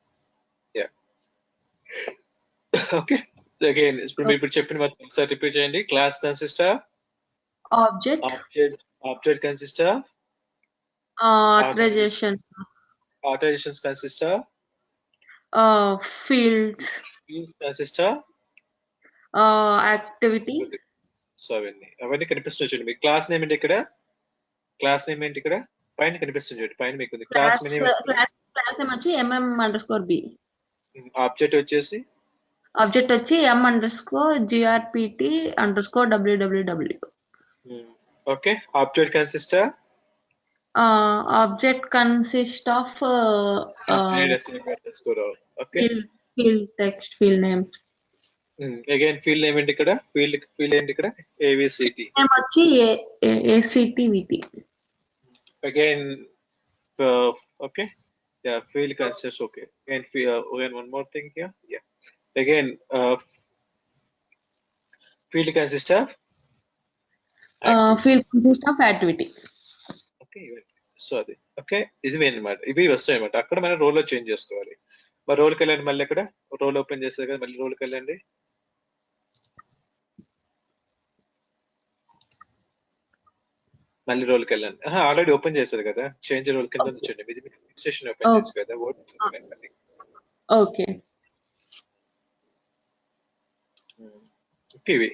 ఓకే. అగైన్ ఇప్పుడు చెప్పిన మొత్తం ఒకసారి రిపీట్ చేయండి. Class consist of object consist of authorizations consist of fields consist of activity. So అవన్నీ కనిపిస్తుంది చూడండి. మీకు క్లాస్ నేమ్ ఏంటి ఇక్కడ పైన కనిపిస్తుంది చూడండి. పైన మీకు క్లాస్ నేమ్ వచ్చి mm_b. ఆబ్జెక్ట్ వచ్చి m_grpt_www. Okay, object consist of field text, field name. Again field name ఏంటి ఇక్కడ? ఫీల్డ్ ఏంటి ఇక్కడ? AVCT. నేమ్ వచ్చి ACTVT. Again okay, Yeah, field consists. Okay. And again, one more thing here. Yeah. Again, field consists of field activities. Consist of activity. Okay. So అది okay. ఇవి అనమాట. ఇవి వస్తాయి అనమాట. అక్కడ మనం రోల్ చేంజ్ చేసుకోవాలి. మరి రోల్కి వెళ్ళండి, మళ్ళీ అక్కడ రోల్ ఓపెన్ చేస్తారు కదా, మళ్ళీ రోల్కి వెళ్ళండి. మళ్ళీ రోల్కి వెళ్ళండి. ఆల్రెడీ ఓపెన్ చేశారు కదా, చేంజ్ రోల్ కింద ఉంచండి. ఇది రిజిస్ట్రేషన్ ఓపెన్ చేసి కదా, మళ్ళీ. ఓకే. ఇవి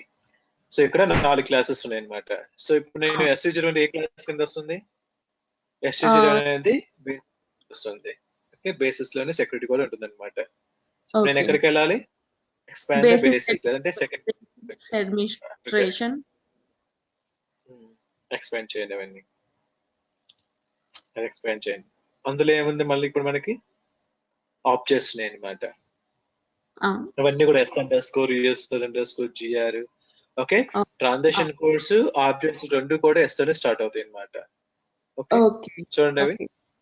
సో ఇక్కడ 4 క్లాసెస్ ఉన్నాయి అనమాట. సో ఇప్పుడు నేను SU0 ఏ క్లాస్ కింద వస్తుంది? SU0 అనేది వస్తుంది. ఓకే, బేసిస్ లోనే సెక్యూరిటీ కూడా ఉంటుంది అనమాట. నేను ఎక్కడికి వెళ్ళాలి? ఎక్స్పాండ్ ద బేసిక్, లేదంటే సెకండ్ అడ్మినిస్ట్రేషన్. ఎక్స్పాండ్ చేయండి అవన్నీ. ఎక్స్పాండ్ చేయండి. అందులో ఏముంది మళ్ళీ ఇప్పుడు మనకి ఆబ్జెక్ట్స్ ఉన్నాయి అనమాట. అవన్నీ కూడా S_US_GR. Okay, transaction codes objects రెండు కూడా S తోనే స్టార్ట్ అవుతాయి అనమాట. ఓకే, చూడండి అవి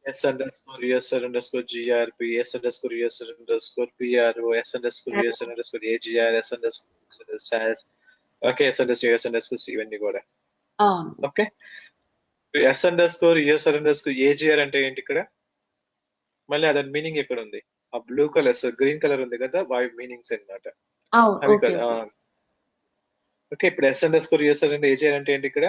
S_US_GRP, S_US_PRO, S_US_AGR, S_SAS, okay, S_US_C ఇవన్నీ కూడా. ఓకే, S_US_AGR అంటే ఏంటి ఇక్కడ? మళ్ళీ అదని మీనింగ్ ఎక్కడ ఉంది? ఆ బ్లూ కలర్, గ్రీన్ కలర్ ఉంది కదా, వాటి మీనింగ్స్ అన్నమాట అవి కదా. ఓకే, ఇప్పుడు S_US_AGR అంటే ఏంటి ఇక్కడ?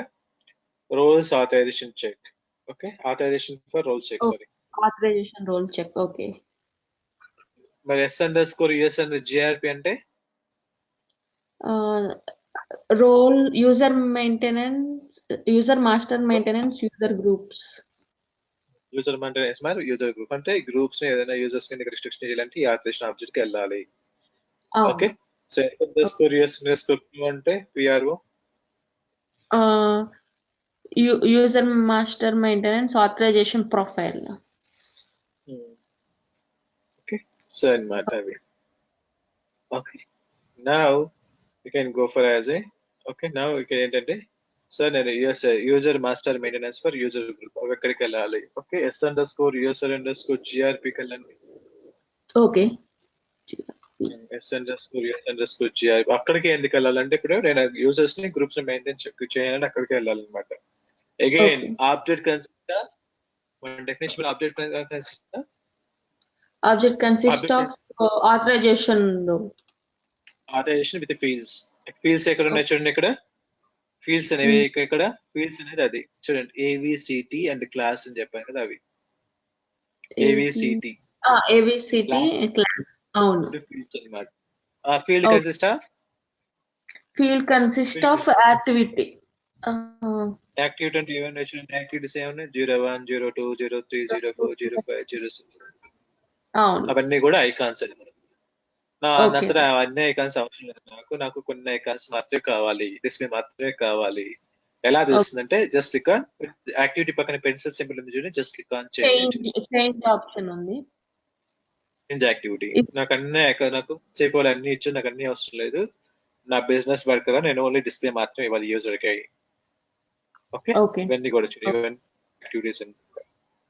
Roles authorisation check. Okay, authorisation for role check. Sorry, authorisation role check. Okay, మరి S_US_GRP అంటే role user maintenance, user master maintenance, user groups. User maintenance మరి యూజర్ గ్రూప్ అంటే గ్రూప్స్ ని ఏదైనా యూజర్స్ ని రిస్ట్రిక్షన్ చేయాలంటే ఈ ఆథరైజేషన్ ఆబ్జెక్ట్ కి వెళ్ళాలి. ఓకే, సో S_US_PRO అంటే PRO user master maintenance authorisation profile. Okay, so అన్నమాట అవి. Okay, now you can go for as a. Okay, now ఇక్కడ ఏంటంటే సార్ నేను user master maintenance for user group ఎక్కడికి వెళ్ళాలి? ఓకే, S_US_GRP కి వెళ్ళండి. ఓకే, S_US_GRP అక్కడికి ఎందుకు వెళ్ళాలంటే ఇప్పుడు నేను యూజర్స్ ని గ్రూప్స్ ని మెయింటైన్ చేయాలని అక్కడికి వెళ్ళాలన్నమాట. Again object consist definition object consist of authorization with fields. Fields ఎక్కడ ఉన్నాయి చూడండి, ఇక్కడ ఫీల్డ్స్ అనేవి ఇక్కడ ఫీల్డ్స్ అనేది అది చూడండి, AVCT అండ్ క్లాస్ అని చెప్పాను కదా, అవి AVCT క్లాస్. అవును, ఫీల్డ్స్ అన్నమాట. Field consist of activity. Activity అంటే ఏమైనా చూడండి, యాక్టివిటీస్ ఏమైనా 01, 02, 03, 04, 05, 06 అవన్నీ కూడా ఐకాన్స్ అన్నమాట. అసలు అవన్నీ ఐకాన్స్ అవసరం లేదు నాకు కొన్ని ఐకాన్స్ మాత్రమే కావాలి, డిస్ప్లే మాత్రమే కావాలి. ఎలా తెలుస్తుందంటే జస్ట్ క్లిక్ ఆన్ యాక్టివిటీ పక్కన పెన్సిల్ సింబల్ ఉంది చూడండి, just click on change option ఉంది. Change activity. నాకు సేపు అన్ని ఇచ్చి నాకు అన్ని అవసరం లేదు. నా బిజినెస్ వర్క్ కదా, నేను ఓన్లీ డిస్ప్లే మాత్రమే ఇవ్వాలి యూజర్ కి. ఓకే, ఇవన్నీ కూడా చూడండి, ఇవన్నీ యాక్టివిటీస్.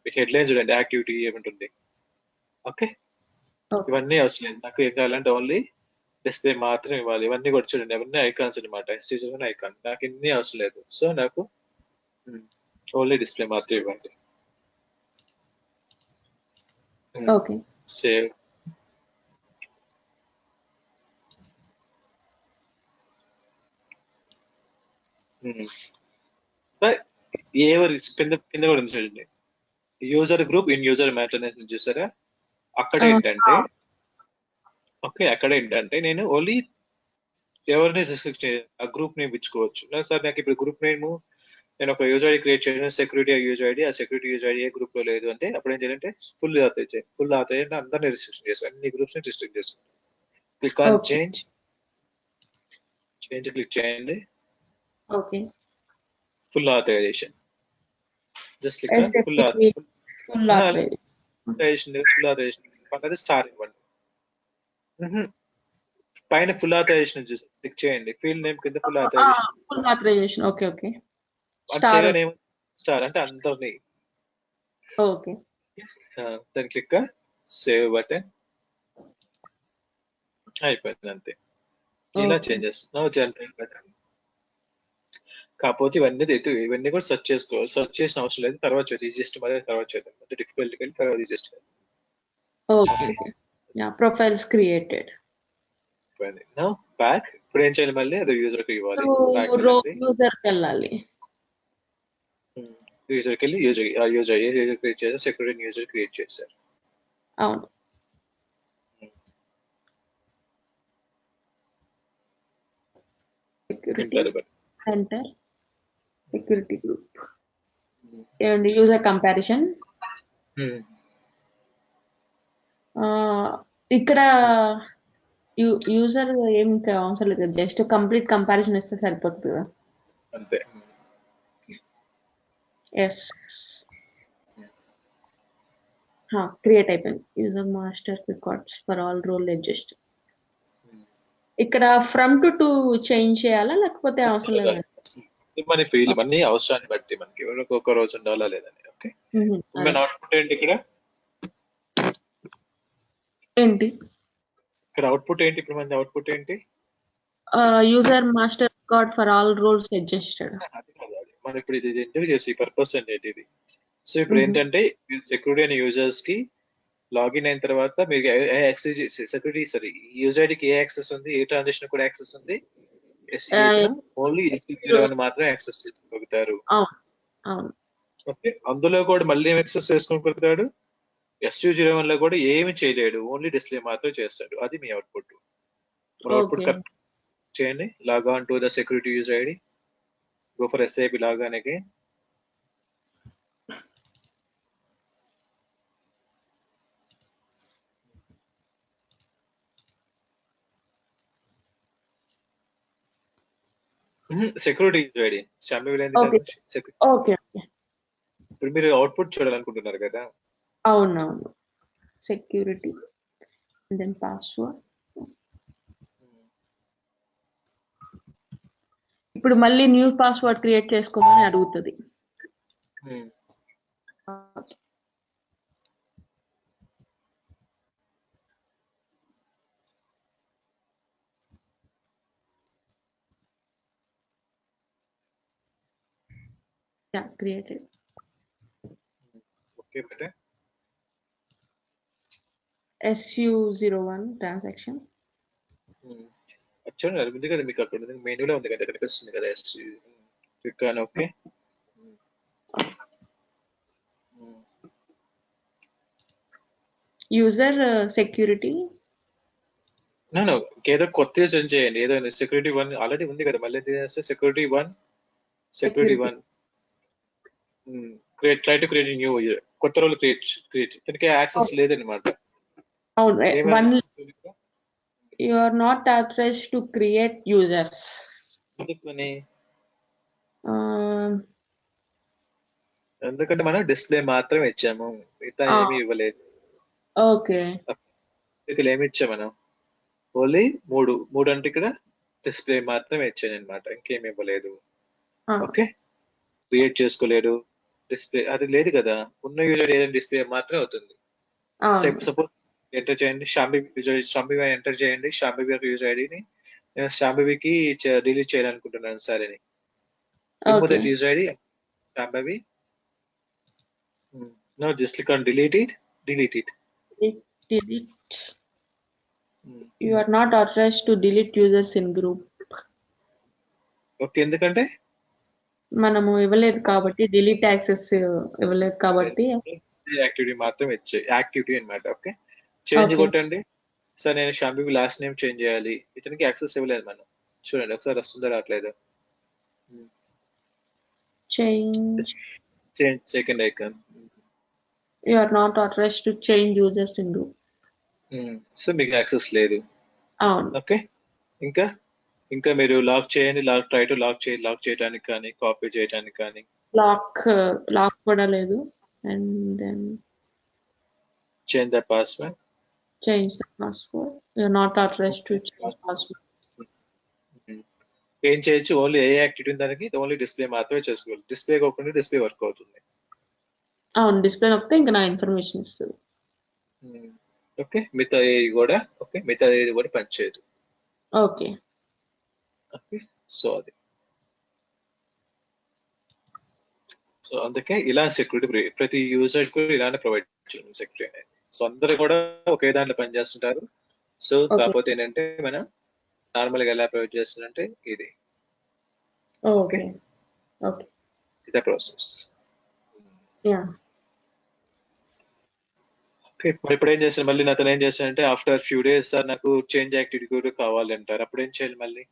మీకు హెడ్లైన్ చూడండి, యాక్టివిటీ ఏముంటుంది. ఓకే, ఇవన్నీ అవసరం లేదు నాకు. ఏం కావాలంటే ఓన్లీ డిస్ప్లే మాత్రం ఇవ్వాలి. ఇవన్నీ కూడా చూడండి, అవన్నీ ఐకాన్స్ అనమాట. ఐకాన్ నాకు ఇన్ని అవసరం లేదు. సో నాకు ఓన్లీ డిస్ప్లే మాత్రం ఇవ్వండి. సేవ్. ఎవరు కింద కూడా ఉంది చూడండి, user group in user maintenance చూసారా? అక్కడ ఏంటంటే ఓకే, అక్కడ ఏంటంటే నేను ఓన్లీ ఎవరిని ఆ గ్రూప్ నేమ్ ఇచ్చుకోవచ్చు. సార్ నాకు ఇప్పుడు గ్రూప్ నేమ్ నేను ఒక యూజర్ ఐడి క్రియేట్ చేయడం, సెక్యూరిటీ యూజర్ ఐడి, ఆ security user ID A group లో లేదు అంటే అప్పుడు ఏం చేయాలంటే ఫుల్ అవుతాయి అందరినీ రిస్ట్రిక్షన్ చేస్తాను, అన్ని గ్రూప్స్ ని రిస్ట్రిక్ట్ చేస్తాను. క్లిక్ ఆన్ చేంజ్ క్లిక్ చేయండి. Okay, full authorization. Just click on full authorization పక్కన స్టార్ ఇవ్వండి. పైన ఫుల్ ఆథరైజేషన్ చూసి క్లిక్ చేయండి. ఫీల్డ్ నేమ్ కింద full authorization. Okay, okay, star అంటే అందరినీ. ఓకే, దాన్ని క్లిక్ సేవ్ బటన్ అయిపోయింది అంతే. ఇలా ఓకే. Changes generate button. కాకపోతే ఇవన్నీ కూడా సెర్చ్ చేసుకోవాలి. సెర్చ్ చేసిన అవసరం లేదు, తర్వాత చేద్దాం. జస్ట్ మరి తర్వాత చేద్దాం. డిఫికల్ట్కి వెళ్ళి తర్వాత just okay. Okay. Okay. Yeah! Profiles created. Now back. ఇప్పుడు ఏం చేయాలి, మళ్ళీ అది యూజర్కి ఇవ్వాలి. బ్యాక్ ఇప్పుడు వెళ్ళండి. యూజర్‌కెళ్ళాలి. యూజర్కి వెళ్ళి యూజర్ క్రియేట్ చేశారు, సెక్యూరిటీ యూజర్ క్రియేట్ చేశారు. అవును. Security enter button. Centre security group. ఏమండి యూజర్ కంపారిజన్. ఇక్కడ యూజర్ ఏం అవసరం లేదు, జస్ట్ కంప్లీట్ కంపారిజన్ ఇస్తే సరిపోతుంది కదా. అంతే. ఎస్. క్రియేట్ అయిపోయింది. User master records for all role adjust. ఇక్కడ ఫ్రమ్ టు చేంజ్ చేయాలా లేకపోతే అవసరం లేదా? మన ఫీల్డ్ అన్ని అవసరాన్ని బట్టి మనకి ఒక్కొక్క రోజు ఉండాలా లేదని. ఓకే. మన అవుట్పుట్ ఏంటి ఇక్కడ? ఏంటి ఇక్కడ అవుట్పుట్ ఏంటి? ఇప్పుడు మన అవుట్పుట్ ఏంటి? User master record for all roles adjusted. అది కాదు, అది మనం ఇప్పుడు ఇది ఎందుకు చేసి పర్పస్ ఏంటి ఇది? సో ఇప్పుడు ఏంటంటే సెక్యూరిటీ అనే యూజర్స్ కి లాగిన్ అయిన తర్వాత మీరు సెక్యూరిటీ సరే యూజర్ ఐడికి ఏ యాక్సెస్ ఉంది, ఏ ట్రాన్సాక్షన్ కూడా యాక్సెస్ ఉంది, ఓన్లీ SU01 మాత్రమే యాక్సెస్ చేసుకోగలుగుతారు. ఓకే. అందులో కూడా మళ్ళీ ఏం యాక్సెస్ చేసుకోగలుగుతాడు? SU01 లో కూడా ఏమి చేయలేడు, ఓన్లీ డిస్ప్లే మాత్రం చేస్తాడు. అది మీ అవుట్పుట్. అవుట్పుట్ కరెక్ట్ చేయండి. Log on to the security user ID. Go for SAP log on again. Security user ID శాంబిల్ అయింది కదా. ఓకే. ఇప్పుడు మీరు అవుట్పుట్ చూడాలనుకుంటున్నారు కదా. అవునవును. Security then password. ఇప్పుడు మళ్ళీ న్యూ పాస్వర్డ్ క్రియేట్ చేసుకోమని అడుగుతుంది. Created. Okay but SU01 transaction. చూడండి, అది ఉంది కదా మీకు, అక్కడ మెనూలో ఉంది కదా, కనిపిస్తుంది కదా. క్లిక్ అని. ఓకే. User security. ఏదో కొత్త యూజర్ చేయండి. ఏదో సెక్యూరిటీ 1 ఆల్రెడీ ఉంది కదా, మళ్ళీ security 1 try to create new user. కొత్త రోల్ క్రియేట్ దీనికి యాక్సెస్ లేదనమాట. You are not authorized to create users. ఎందుకంటే మనం డిస్ప్లే మాత్రమే ఇచ్చాము, మిగతా ఏమి ఇవ్వలేదు. ఓకే. ఇక్కడ ఏమి ఇచ్చాం మనం? ఓన్లీ మూడు అంటే ఇక్కడ డిస్ప్లే మాత్రమే ఇచ్చాను అనమాట, ఇంకేమి ఇవ్వలేదు. ఓకే. క్రియేట్ చేసుకోలేదు, డిస్ప్లే అది లేదు కదా. ఉన్న యూజర్ ఏదైనా డిస్ప్లే మాత్రమే అవుతుంది. సపోజ్ ఎంటర్ చేయండి, శాంబివి ఎంటర్ చేయండి. శాంబివి యొక్క యూజర్ ఐడిని నేను శాంబివికి డిలీట్ చేయాలనుకుంటున్నాను సరే అని. Remove that user ID Shambhavi. No just click on delete it. Delete. You are not authorized to delete users in group. Okay. ఎందుకంటే మనము ఇవ్వలేదు కాబట్టి, డిలీట్ యాక్సెస్ ఇవ్వలేదు కాబట్టి యాక్టివిటీ మాత్రం ఇచ్చే యాక్టివిటీ అన్నమాట. ఓకే. చేంజ్ కొట్టండి. సార్ నేను షాంబివి లాస్ట్ నేమ్ చేంజ్ చేయాలి, ఇతనికి యాక్సెస్ ఇవ్వలేదు మనం. చూడండి ఒకసారి వస్తుందో రావట్లేదు. Change second icon. You are not authorized to change users in group. So మీకు యాక్సెస్ లేదు. అవును. ఓకే. ఇంకా మీరు లాక్ చేయండి. ట్రై టు లాక్ చేయడానికి కానీ, కాపీ చేయడానికి కానీ. లాక్ కూడా లేదు. And then change the password. You are not authorized to change password. ఏం చేయొచ్చు? ఓన్లీ ఏ యాక్టివిటీ దానికి ఓన్లీ డిస్ప్లే మాత్రమే చేసుకోవాలి. డిస్ప్లే కాకుండా డిస్ప్లే వర్క్ అవుతుంది. అవును డిస్ప్లే నొక్కితే ఇంకా నా ఇన్ఫర్మేషన్ ఇస్తుంది. ఓకే మిగతా ఏది కూడా ఓకే మిగతా ఏది కూడా పనిచేయదు. ఓకే ఓకే సో అది సో అందుకే ఇలా సెక్యూరిటీ ప్రతి యూజర్ కూడా ఇలానే ప్రొవైడ్ చేయాలి సెక్యూరిటీ అనేది. సో అందరూ కూడా ఒకే దాంట్లో పనిచేస్తుంటారు. సో ఓకే కాకపోతే ఏంటంటే మనం నార్మల్ గా ఎలా ప్రొవైడ్ చేస్తుందంటే ఇది ఓకే ఓకే ఇదే ప్రాసెస్. యా ఓకే ఇప్పుడు ఏం చేస్తాను మళ్ళీ నాతో ఏం చేస్తానంటే ఆఫ్టర్ ఫ్యూ డేస్ సార్ నాకు చేంజ్ యాక్టివిటీ కూడా కావాలి అంటారు. అప్పుడు ఏం చేయాలి మళ్ళీ?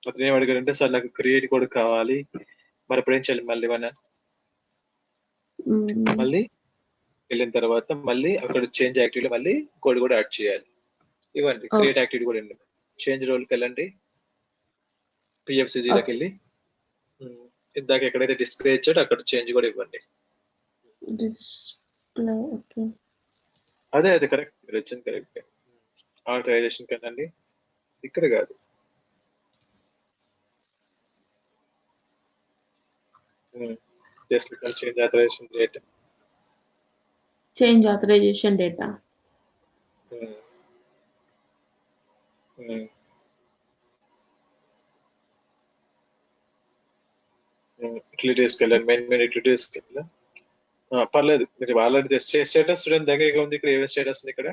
అతను ఏం అడిగారంటే సార్ నాకు క్రియేట్ కూడా కావాలి, మరి అప్పుడు ఏం చేయాలి మళ్ళీ మళ్ళీ వెళ్ళిన తర్వాత మళ్ళీ అక్కడ చేంజ్ యాక్టివిటీ మళ్ళీ కోడ్ కూడా యాడ్ చేయాలి. ఇవ్వండి క్రియేట్ యాక్టివిటీ కూడా ఉంది. చేంజ్ రోల్కి వెళ్ళండి, పిఎఫ్సిజీలోకి వెళ్ళి ఇందాక ఎక్కడైతే డిస్ప్లే ఇచ్చాడో అక్కడ చేంజ్ కూడా ఇవ్వండి. డిస్ప్లే ఓకే అదే అదే కరెక్ట్, మీరు వచ్చింది కరెక్ట్. ఆథరైజేషన్ కదండి, ఇక్కడ కాదు. Just change authorization date. Change authorisation data యూటిలిటీస్కి వెళ్ళండి, మెయిన్ యూటిలిటీస్కి వెళ్ళి పర్లేదు మీరు ఆల్రెడీ స్టేటస్ స్టూడెంట్ దగ్గరగా ఉంది. ఇక్కడ ఏమేమి స్టేటస్ ఉంది? ఇక్కడ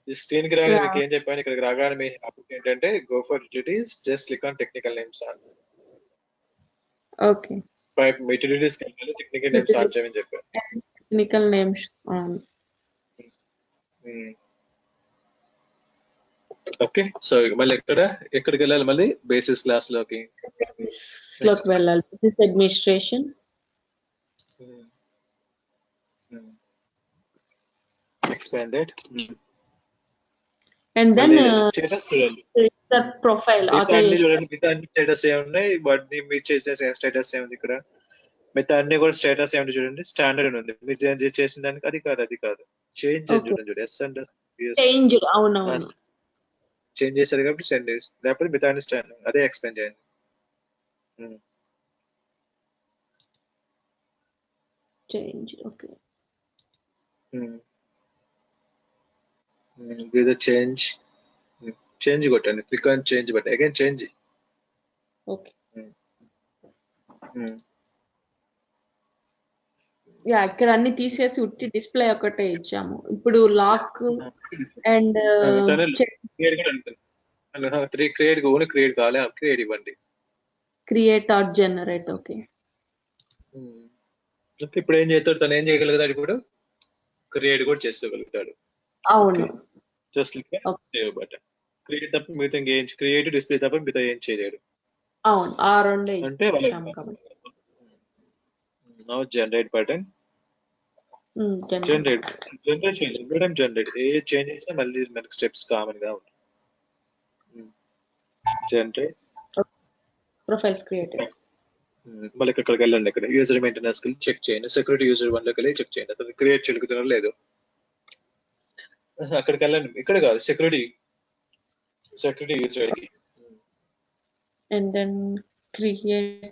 ఈ స్క్రీన్ కి రాగానే మీకు ఏం చెప్పాను, ఇక్కడికి రాగానే మీ ఏంటంటే go for utilities, just click on technical names on. Okay utilities కి వెళ్ళాలి, టెక్నికల్ నేమ్స్ ఆన్ చేయమని చెప్పాను. టెక్నికల్ నేమ్స్ ఓకే సో మళ్ళీ ఎక్కడికి వెళ్ళాలి? మళ్ళీ బేసిస్ క్లాస్ లోకి వెళ్ళాలి. Business administration expanded and then status చూడండి. the profile మిగతా అన్ని authorization చూడండి, మిగతా అన్ని స్టేటస్ ఏమున్నాయి, వాటిని మీరు చేసిన స్టేటస్ ఏముంది ఇక్కడ? మిగతా అన్ని కూడా స్టేటస్ ఏమిటి చూడండి, స్టాండర్డ్ ఉంది. మీరు చేసిన దానికి అది కాదు, అది కాదు. చేంజ్ అని చూడండి, చూడండి ఎస్ అండ్ చేంజ్ అవునవును చేంజ్ చేశారు కాబట్టి సెండ్ చేసి, లేకపోతే మిగతా అన్ని స్టాండర్డ్ అదే ఎక్స్ప్లెయిన్ చేయండి. చేంజ్ ఓకే ఇది చేంజ్ కొట్టండి, click on change but again change. Okay yeah ఇక్కడ అన్ని తీసేసి ఉట్టి డిస్ప్లే ఒకటే ఇచ్చాము. ఇప్పుడు lock and create only create కావాలి, క్రియేట్ ఇవ్వండి. Create or generate okay. ఇప్పుడు ఏం చేస్తాడు, తను ఏం చేయగలుగుతాడు? ఇప్పుడు క్రియేట్ కూడా చేసుకోగలుగుతాడు. అవును జస్ట్ సేవ్ బటన్. క్రియేట్ తప్ప మిగతా ఏం, క్రియేట్ డిస్ప్లే తప్ప మిగతా ఏం చేయలేడు. అవును ఆ రెండే అంటే జనరేట్ బటన్, జనరేట్ చేయండి. జనరేట్ ఏ చేంజ్ చేసినా మళ్ళీ మనకి స్టెప్స్ కామన్ గా ఉంటాయి. జనరేట్ ప్రొఫైల్స్ క్రియేట్ మళ్ళీ ఇక్కడికి వెళ్ళండి, ఇక్కడ యూజర్ మెయింటెనెన్స్ కి చెక్ చేయండి. సెక్యూరిటీ యూజర్ 1 లోకి వెళ్ళి చెక్ చేయండి అతను క్రియేట్ చేయగలుగుతున్నారో లేదు. అక్కడికి వెళ్ళండి, ఇక్కడ కాదు, సెక్యూరిటీ యూజర్ కి and then create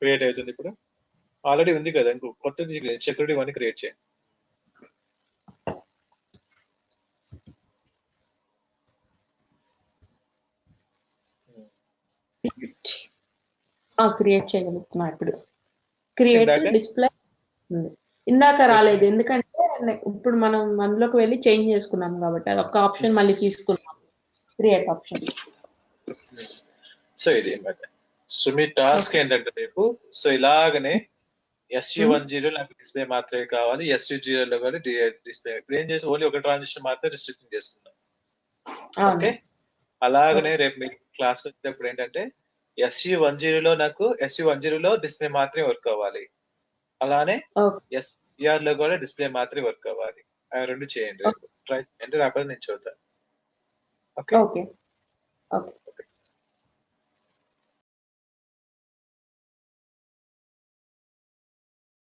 క్రియేట్ అవుతుంది. ఇప్పుడు ఆల్రెడీ ఉంది కదా, ఇంకో కొత్తది సెక్యూరిటీ 1 క్రియేట్ చేయండి. క్రియేట్ చేయగలుగుతున్నా. ఇప్పుడు క్రియేట్ డిస్ప్లే ఇందాక రాలేదు, ఎందుకంటే ఇప్పుడు మనం అందులోకి వెళ్ళి చేంజ్ చేసుకున్నాం కాబట్టి అది ఒక ఆప్షన్ మళ్ళీ తీసుకున్నాం, క్రియేట్ ఆప్షన్. సో ఇది అనమాట. సో మీ టాస్క్ ఏంటంటే రేపు సో ఇలాగనే SU10 నాకు డిస్ప్లే మాత్రమే కావాలి, SU0 లో కూడా డిస్ప్లే. ఇప్పుడు ఏం చేసి ఓన్లీ ఒక ట్రాన్సిషన్ మాత్రమే రిస్ట్రిక్షన్ చేసుకున్నాం. ఓకే అలాగనే రేపు మీ క్లాస్ వచ్చేటప్పుడు ఏంటంటే SU10 లో నాకు SU10 లో డిస్ప్లే మాత్రమే వర్క్ అవ్వాలి, అలానే SUR లో కూడా డిస్ప్లే మాత్రమే వర్క్ అవ్వాలి. అవి రెండు చేయండి రేపు, ట్రై చేయండి. రాకపోతే నేను చూద్దాం. Okay okay okay